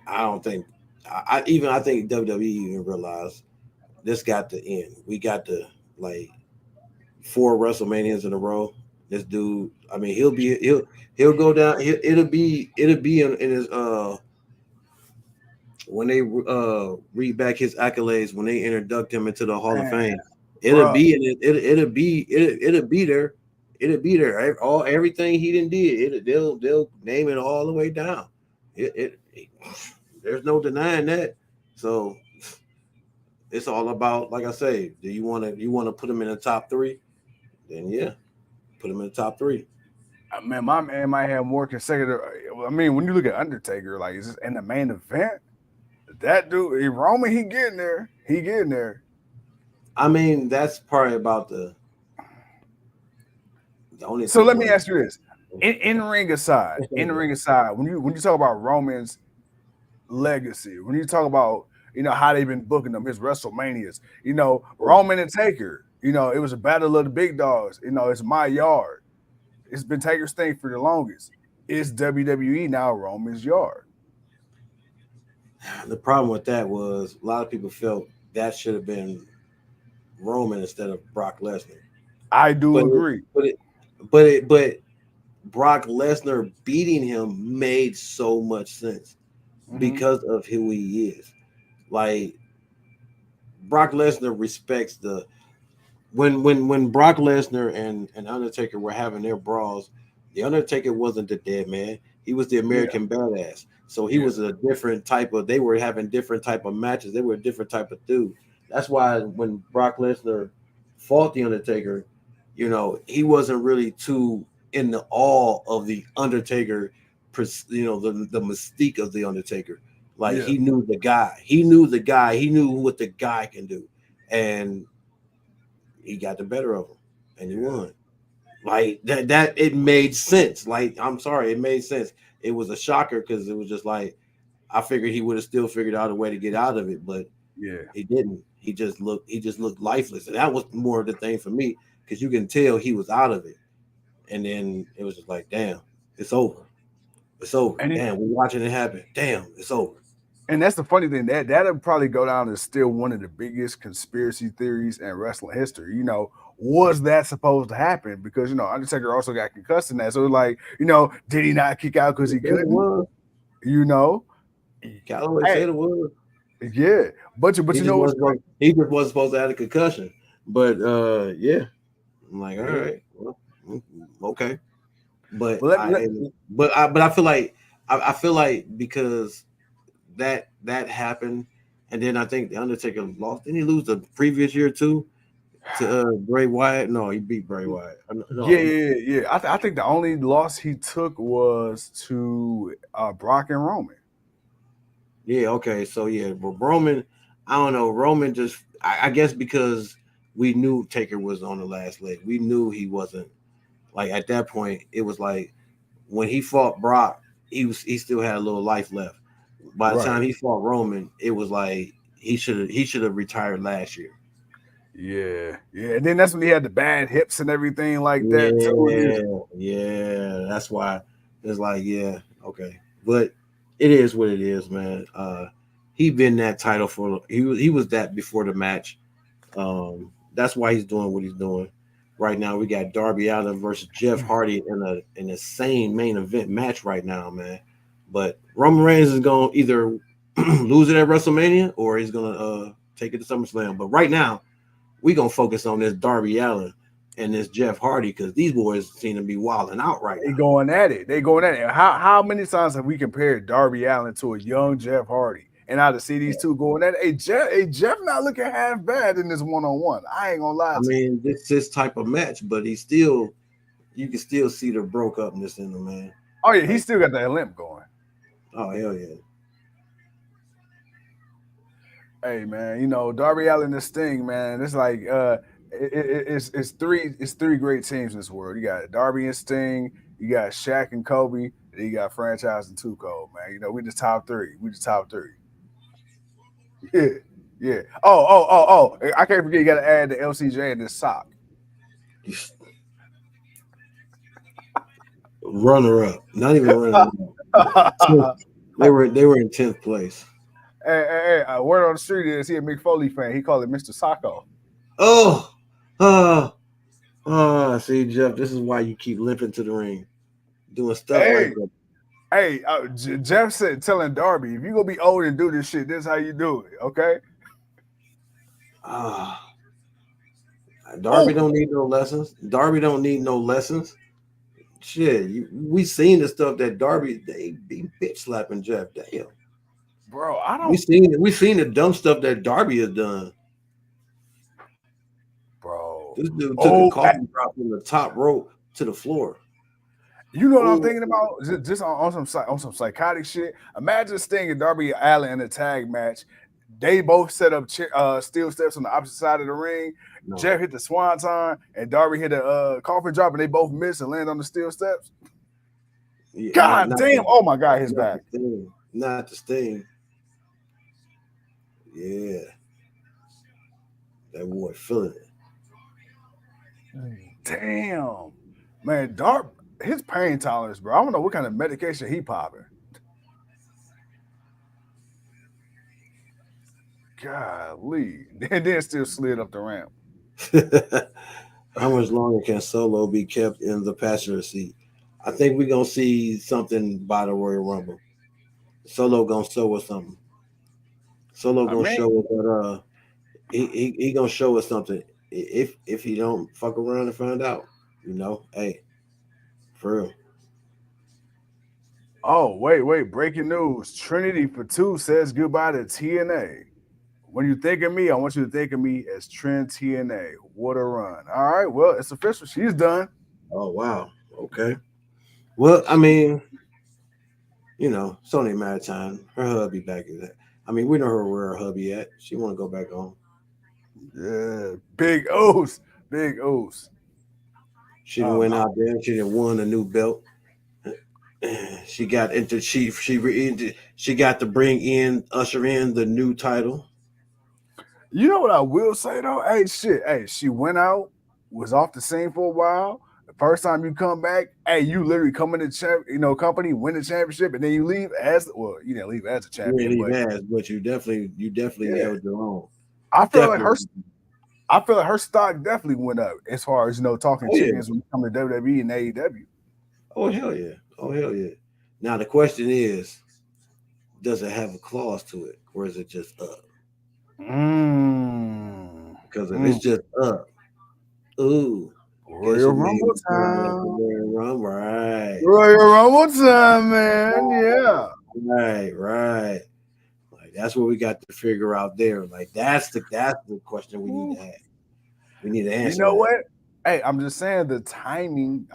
I don't think. I think WWE even realized this got to end. We got to like 4 WrestleManias in a row. This dude, I mean, he'll go down. It'll be in his when they read back his accolades when they induct him into the Hall of Man, Fame. It'll bro. be in it. It'll be there. It'll be there. All everything he done did. They'll name it all the way down. There's no denying that. So it's all about, like I say, do you want to put him in the top three? Then yeah, put him in the top three. Man, my man might have more consecutive. I mean, when you look at Undertaker, like is this in the main event? That dude, Roman, he getting there. He getting there. I mean, that's probably about the only. So let me ask you this: in ring aside, when you talk about Roman's legacy, when you talk about how they've been booking them, his WrestleManias, Roman and Taker, it was a battle of the big dogs. It's my yard. It's been Taker's thing for the longest. It's WWE now Roman's yard. The problem with that was a lot of people felt that should have been Roman instead of Brock Lesnar. I do agree. But Brock Lesnar beating him made so much sense because of who he is. Like Brock Lesnar respects the when Brock Lesnar and Undertaker were having their brawls, the Undertaker wasn't the dead man. He was the American badass. So he was a different type of. They were having different type of matches. They were a different type of dude. That's why when Brock Lesnar fought the Undertaker, he wasn't really too in the awe of the Undertaker. The mystique of the Undertaker. Like he knew the guy. He knew the guy. He knew what the guy can do, and he got the better of him, and he won. Like that it made sense. Like, I'm sorry, it made sense. It was a shocker because it was just like I figured he would have still figured out a way to get out of it, but he didn't. He just looked lifeless, and that was more of the thing for me because you can tell he was out of it, and then it was just like, damn, it's over. It's over. And damn, we're watching it happen. Damn, it's over. And that's the funny thing, that'll probably go down as still one of the biggest conspiracy theories in wrestling history. Was that supposed to happen? Because Undertaker also got concussed in that. So like, did he not kick out because he couldn't? Calloway said it was. Yeah, but he just wasn't supposed to have a concussion. But yeah, I'm like, all right, well, okay. But I feel like because that happened, and then I think the Undertaker lost. Didn't he lose the previous year too to Bray Wyatt? No, he beat Bray Wyatt. No. Yeah. I think the only loss he took was to Brock and Roman. Yeah. Okay. So yeah, but Roman, I don't know. Roman just, I guess because we knew Taker was on the last leg. We knew he wasn't. Like at that point, it was like when he fought Brock, he still had a little life left. By the time he fought Roman, it was like he should have retired last year. Yeah. And then that's when he had the bad hips and everything like that. Yeah. That's why it's like, yeah, okay. But it is what it is, man. He been that title for he was that before the match. That's why he's doing what he's doing. Right now, we got Darby Allin versus Jeff Hardy in the same main event match right now, man. But Roman Reigns is going to either lose it at WrestleMania or he's going to take it to SummerSlam. But right now, we're going to focus on this Darby Allin and this Jeff Hardy because these boys seem to be wilding out right now. They going at it. How many times have we compared Darby Allin to a young Jeff Hardy? And now to see these two going at it, Jeff not looking half bad in this one-on-one. I ain't gonna lie. I mean, this is type of match, but you can still see the broke upness in him, man. Oh yeah, he still got that limp going. Oh hell yeah. Hey man, Darby Allin and Sting, man. It's like it's three great teams in this world. You got Darby and Sting, you got Shaq and Kobe, and you got Franchise and Too Cold, man. We just top three. Yeah. Oh. I can't forget you got to add the LCJ in this sock. Runner up, not even runner up. They were in 10th place. Hey, word on the street is he a Mick Foley fan. He called it Mr. Sacco. Oh, see, Jeff, this is why you keep limping to the ring, doing stuff like that. Hey, Jeff said, telling Darby, if you gonna be old and do this shit, this is how you do it, okay? Darby don't need no lessons. Darby don't need no lessons. Shit, we seen the stuff that Darby they be bitch slapping Jeff. Damn, bro, I don't. We seen the dumb stuff that Darby has done. Bro, this dude took a coffee drop from the top rope to the floor. You know what I'm thinking about? Just on some psychotic shit. Imagine Sting and Darby Allin in a tag match. They both set up steel steps on the opposite side of the ring. No. Jeff hit the swanton and Darby hit a coffin drop, and they both miss and land on the steel steps. Yeah, God damn! Oh my God, his back. Not the Sting. Yeah, that boy feeling it. Damn, man, Darby. His pain tolerance, bro. I don't know what kind of medication he popping. Golly. And then still slid up the ramp. How much longer can Solo be kept in the passenger seat? I think we're going to see something by the Royal Rumble. Solo going to show us something. Solo going to show us that he going to show us something. If he don't fuck around and find out, hey. For real. Oh, wait. Breaking news. Trinity for 2 says goodbye to TNA. When you think of me, I want you to think of me as Trent TNA. What a run. All right. Well, it's official. She's done. Oh, wow. Okay. Well, I mean, it's only a matter of time. Her hubby back in that. I mean, we know where her hubby at. She want to go back home. Yeah. Big O's. She done went out there. She done won a new belt. She got into she got to bring in usher in the new title. You know what I will say though? Hey, shit. Hey, she went out, was off the scene for a while. The first time you come back, hey, you literally come in the company, win the championship, and then you leave you didn't leave as a champion. But you definitely held your own. I feel like her stock definitely went up as far as talking chickens when you come to WWE and AEW. Oh hell yeah! Now the question is, does it have a clause to it, or is it just up? Because if it's just up, Royal Rumble time. Right. Royal Rumble time, man. Yeah. Right. Like that's what we got to figure out there. Like that's the question we need to ask. We need to answer. You know what? Hey, I'm just saying the timing.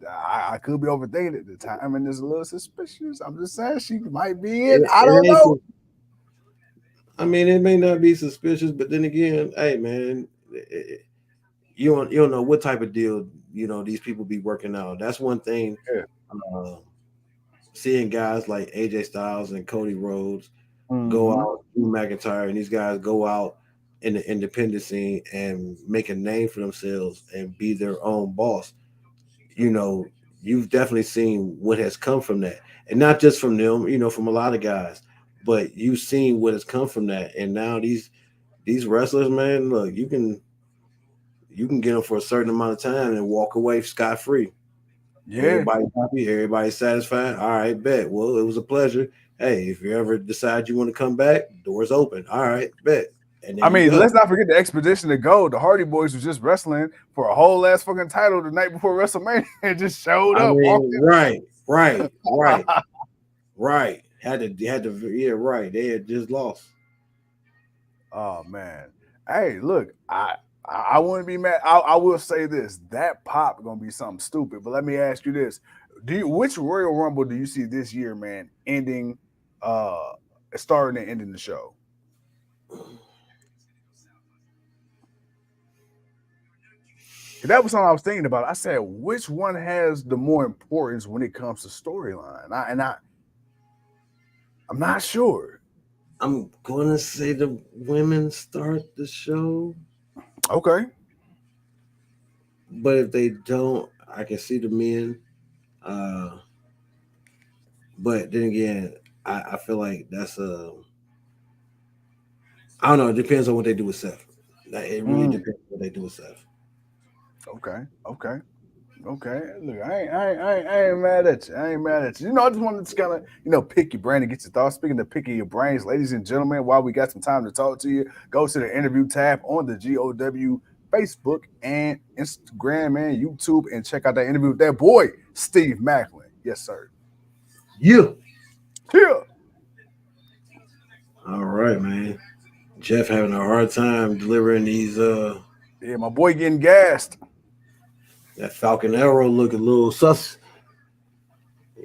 I could be overthinking it. The timing is a little suspicious. I'm just saying she might be in. I don't know. I mean, it may not be suspicious, but then again, hey man, you don't know what type of deal these people be working out. That's one thing. Yeah. Seeing guys like AJ Styles and Cody Rhodes go out, Drew McIntyre, and these guys go out in the independent scene and make a name for themselves and be their own boss. You've definitely seen what has come from that, and not just from them. From a lot of guys. But you've seen what has come from that, and now these wrestlers, man, look, you can get them for a certain amount of time and walk away scot-free. Yeah, everybody's happy, everybody's satisfied. All right, bet. Well, it was a pleasure. Hey, if you ever decide you want to come back, doors open. All right, bet. And I mean, let's not forget the expedition to GOW. The Hardy Boys was just wrestling for a whole ass fucking title the night before WrestleMania and just showed up. Right. Had to, right. They had just lost. Oh man. Hey, look, I wouldn't be mad. I will say this: that pop gonna be something stupid. But let me ask you this: which Royal Rumble do you see this year, man, ending, starting and ending the show? That was something I was thinking about. I said, which one has the more importance when it comes to storyline? I'm not sure. I'm gonna say the women start the show, Okay. but if they don't, I can see the men. Uh, but then again, I feel like that's a. I don't know. It depends on what they do with Seth. It really Mm, depends what they do with Seth. okay. Okay. Okay. Look, I ain't mad at you. I ain't mad at you. You know, I just wanted to kind of, pick your brain and get your thoughts. Speaking of picking your brains, ladies and gentlemen, while we got some time to talk to you, go to the interview tab on the GOW Facebook and Instagram and YouTube and check out that interview with that boy, Steve Macklin. Yes, sir. Yeah. Yeah. All right, man. Jeff having a hard time delivering these. Yeah, my boy getting gassed. That Falcon Arrow look a little sus.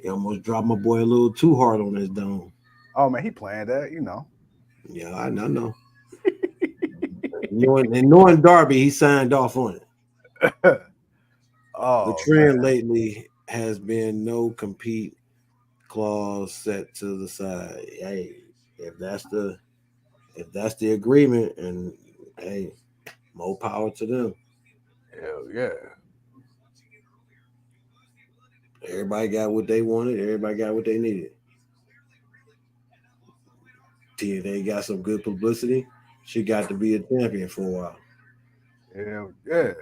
He almost dropped my boy a little too hard on his dome. Oh, man, he playing that. Yeah, I know. Knowing Darby, he signed off on it. The Oh, man. trend lately has been no compete clause set to the side. Hey, if that's the agreement, and hey, more power to them. Hell yeah. Everybody got what they wanted. Everybody got what they needed. TNA got some good publicity. She got to be a champion for a while. Hell yeah.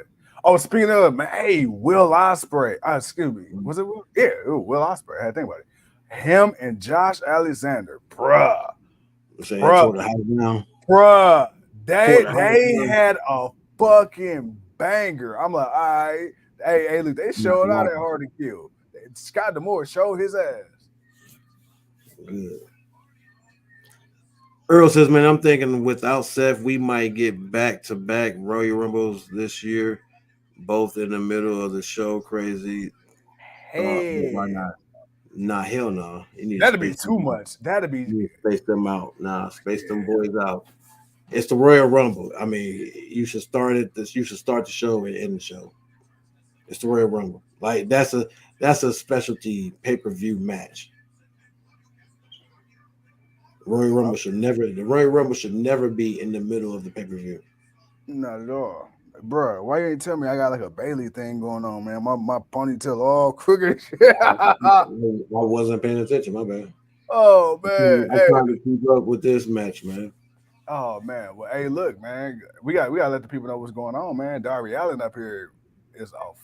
Oh, speaking of, man, hey, Will Ospreay. Excuse me. Was it Will? Yeah, it was Will Ospreay. I had to think about it. Him and Josh Alexander, bruh. Say I Bruh. tore the house down. Bruh. Tore They the house they down. had a fucking banger. I'm like, all right. Hey, look, they showed out at Hard to Kill. Scott D'Amore showed his ass. Good. Earl says, man, I'm thinking without Seth, we might get back-to-back Royal Rumbles this year, both in the middle of the show. Crazy thought, but why Hey. not? Nah, hell no. You need to That'd be space them too out. much. That'd be You need to space them out. Nah, space them yeah. boys out. It's the Royal Rumble. I mean, you should start it. You should start the show and end the show. It's the Royal Rumble. Like that's a specialty pay-per-view match. The Royal Rumble should never be in the middle of the pay-per-view. Not at all. Bruh, why you ain't tell me I got like a Bailey thing going on, man? My ponytail all crooked. I wasn't paying attention. My bad. Oh man. I'm trying to keep up with this match, man. Oh man. Well, hey, look, man. We gotta let the people know what's going on, man. Darby Allin up here is off.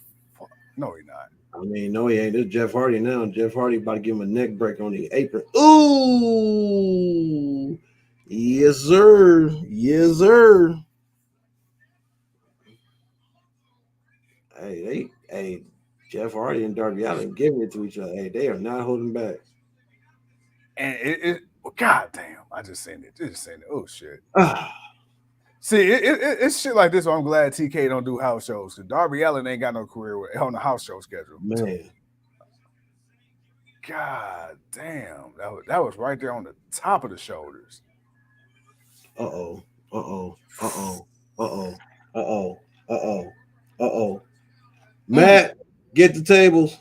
No, he not. I mean, no, he ain't. This Jeff Hardy now. Jeff Hardy about to give him a neck break on the apron. Ooh, yes, sir. Yes, sir. Hey, Jeff Hardy and Darby Allin giving it to each other. Hey, they are not holding back. And God damn, I just seen it. Oh shit. Ah, See, it's shit like this. So I'm glad TK don't do house shows because Darby Allin ain't got no career on the house show schedule. man. God damn, that was right there on the top of the shoulders. Matt, get the tables.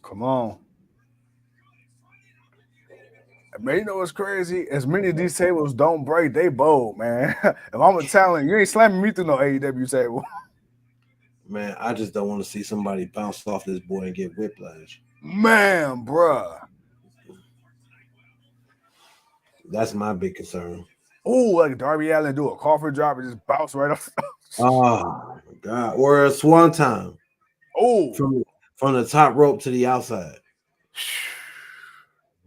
Come on. Man, you know what's crazy? As many of these tables don't break, they bold, man. If I'm a talent, you ain't slamming me through no AEW table. Man, I just don't want to see somebody bounce off this boy and get whiplash. Man, bruh. That's my big concern. Oh, like Darby Allin do a coffin drop and just bounce right off. Oh my God. Or a swan time. Oh, from the top rope to the outside.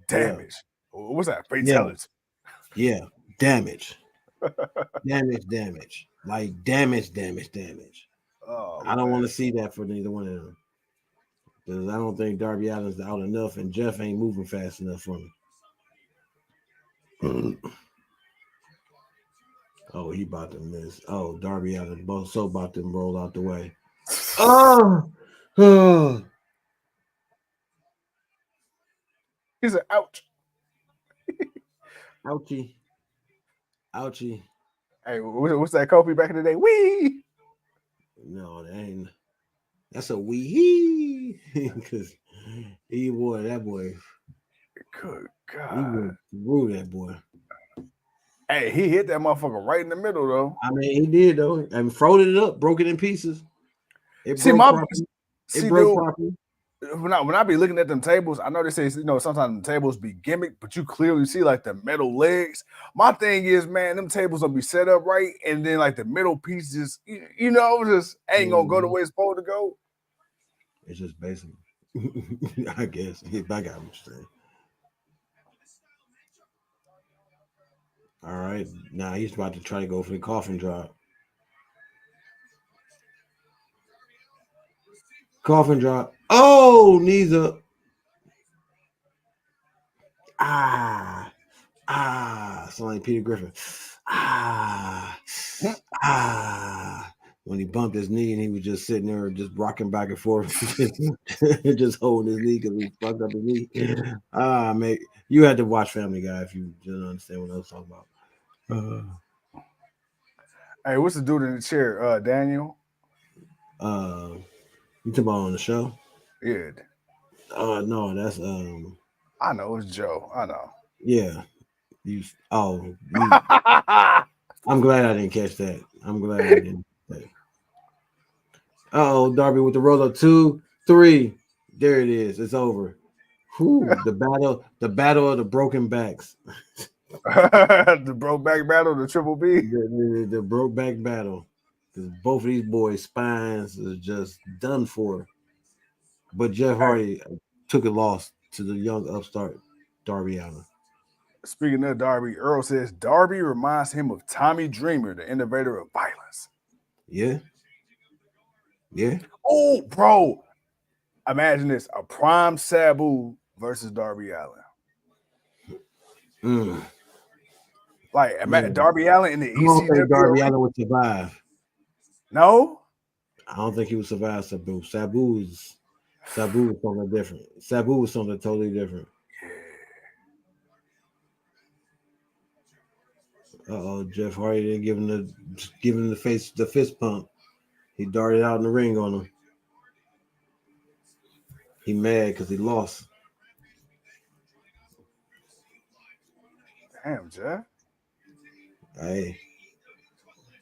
Damage. Yeah. What's that? Fatality. Yeah. Damage. damage. Like damage. Oh, I don't want to see that for neither one of them. Because I don't think Darby Allin's out enough and Jeff ain't moving fast enough for me. Oh, he about to miss. Oh, Darby Allin both so about to roll out the way. Oh. He said, ouch. Ouchie. Hey, what's that Kofi back in the day? Wee. No, that ain't. That's a wee because that boy, Good he God. went through that boy. Hey, he hit that motherfucker right in the middle though. I mean, he did though, and folded it up, broke it in pieces. It See, broke properly. It broke dude, properly. when I be looking at them tables, I know they say sometimes the tables be gimmick, but you clearly see like the metal legs. My thing is, man, them tables will be set up right, and then like the middle pieces, just ain't gonna go the way it's supposed to go. It's just basic, I guess. I got what you're saying. All right, now he's about to try to go for the coffin drop. Coffin drop. Oh, knees up. Sound like Peter Griffin. When he bumped his knee and he was just sitting there, just rocking back and forth, just holding his knee because he fucked up his knee. Mate, you had to watch Family Guy if you didn't understand what I was talking about. Hey, what's the dude in the chair? Daniel? You talking about on the show? Yeah. No, that's I know it's Joe. I know. Yeah. I'm glad I didn't catch that. I'm glad I didn't. Darby with the roll up 2, 3. There it is. It's over. Whew, the battle of the broken backs. The broke back battle, the Triple B. The broke back battle. Because both of these boys' spines are just done for. But Jeff Hardy took a loss to the young upstart Darby Allin. Speaking of Darby, Earl says Darby reminds him of Tommy Dreamer, the innovator of violence. Yeah. Yeah. Oh, bro. Imagine this: a prime Sabu versus Darby Allin. Like Darby Allin in the ECW. I don't think Darby Allin would survive. No? I don't think he would survive Sabu. Sabu was something different. Sabu was something totally different. Jeff Hardy didn't give him the fist pump. He darted out in the ring on him. He mad because he lost. Damn, Jeff. Hey.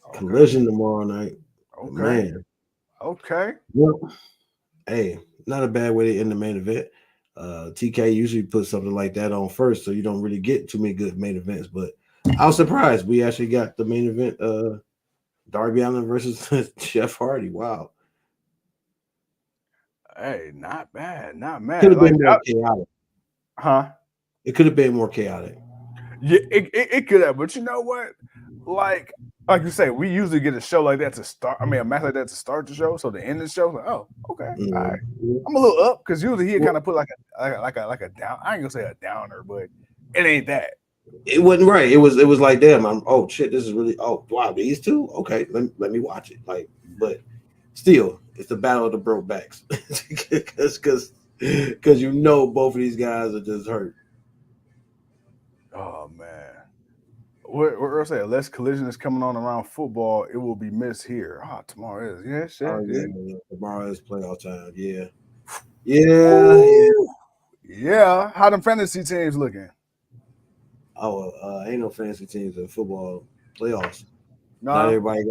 Okay. Collision tomorrow night. Okay. Man. Okay. Well, hey, not a bad way to end the main event. TK usually puts something like that on first, so you don't really get too many good main events. But I was surprised we actually got the main event, Darby Allin versus Jeff Hardy. Wow. Hey, not bad, not mad. Could have been more chaotic. Huh? It could have been more chaotic. Yeah, it could have, but you know what? Like you say, we usually get a show like that to start. I mean, a match like that to start the show, so to end the show, like, oh, okay, all right. I'm a little up because usually he kind of put like a down. I ain't gonna say a downer, but it ain't that. It wasn't right. It was like, damn, oh shit, this is really, oh wow, these two, okay, let me watch it. Like, but still, it's the battle of the broke backs because both of these guys are just hurt. Oh man. What Earl say? Unless Collision is coming on around football, it will be missed here. Oh, tomorrow is. Yeah, shit. Yeah. Tomorrow is playoff time. Yeah. Yeah. How them fantasy teams looking? Oh, ain't no fantasy teams in football playoffs. No. Not everybody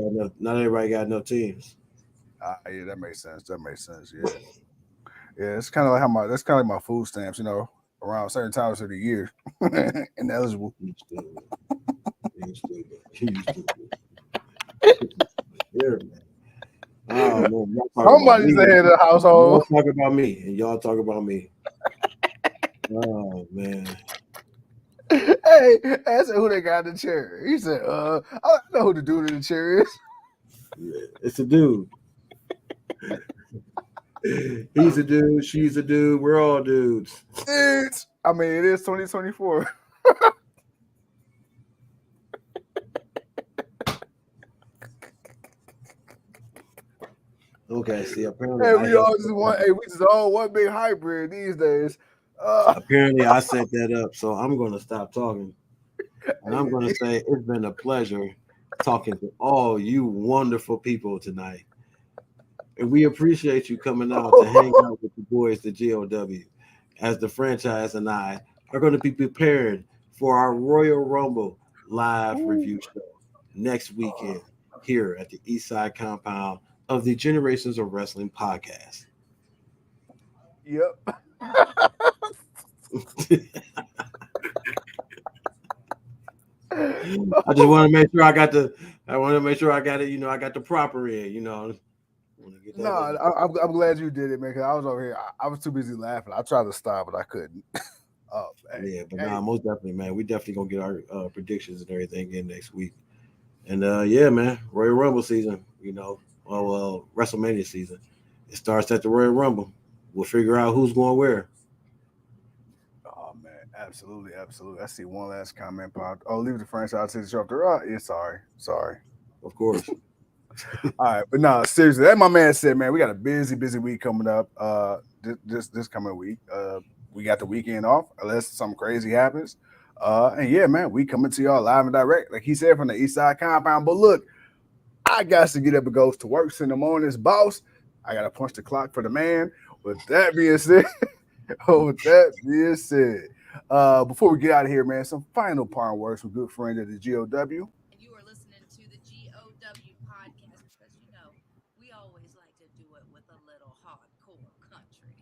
got enough teams. Yeah, that makes sense. Yeah. Yeah, it's kind of like that's kind of like my food stamps, around certain times of the year. Ineligible. You stupid. Yeah, man. Oh, man. Somebody's the head of the household. Y'all talk about me, and y'all talk about me. Oh, man. Hey, ask who they got in the chair. He said, I know who the dude in the chair is. Yeah, it's a dude. He's a dude. She's a dude. We're all dudes. It is 2024. Okay, see, apparently we just all one big hybrid these days. Apparently I set that up, so I'm going to stop talking. And I'm going to say it's been a pleasure talking to all you wonderful people tonight. And we appreciate you coming out to hang out with the boys, the GOW, as the franchise and I are going to be prepared for our Royal Rumble live review show next weekend here at the East Side compound of the Generations of Wrestling podcast. Yep. I just want to make sure I want to make sure I got it, I got the proper in, Want to get No, that in. I'm glad you did it, man. Cause I was over here. I was too busy laughing. I tried to stop, but I couldn't. Oh, Yeah, but hey, most definitely, man. We definitely gonna get our predictions and everything in next week. And yeah, man, Royal Rumble season, WrestleMania season. It starts at the Royal Rumble. We'll figure out who's going where. oh man, absolutely, absolutely. I see one last comment popped. Oh, leave the franchise to the show after. Oh, yeah, sorry. Of course. All right, but no, seriously, that my man said, man, we got a busy week coming up. This coming week. We got the weekend off unless something crazy happens. And yeah, man, we coming to y'all live and direct, like he said, from the East Side compound. But look, I got to get up and go to work in the mornings, boss. I gotta punch the clock for the man. With that being said, before we get out of here, man, some final parting words from good friend of the GOW. And you are listening to the GOW podcast because we always like to do it with a little hardcore country.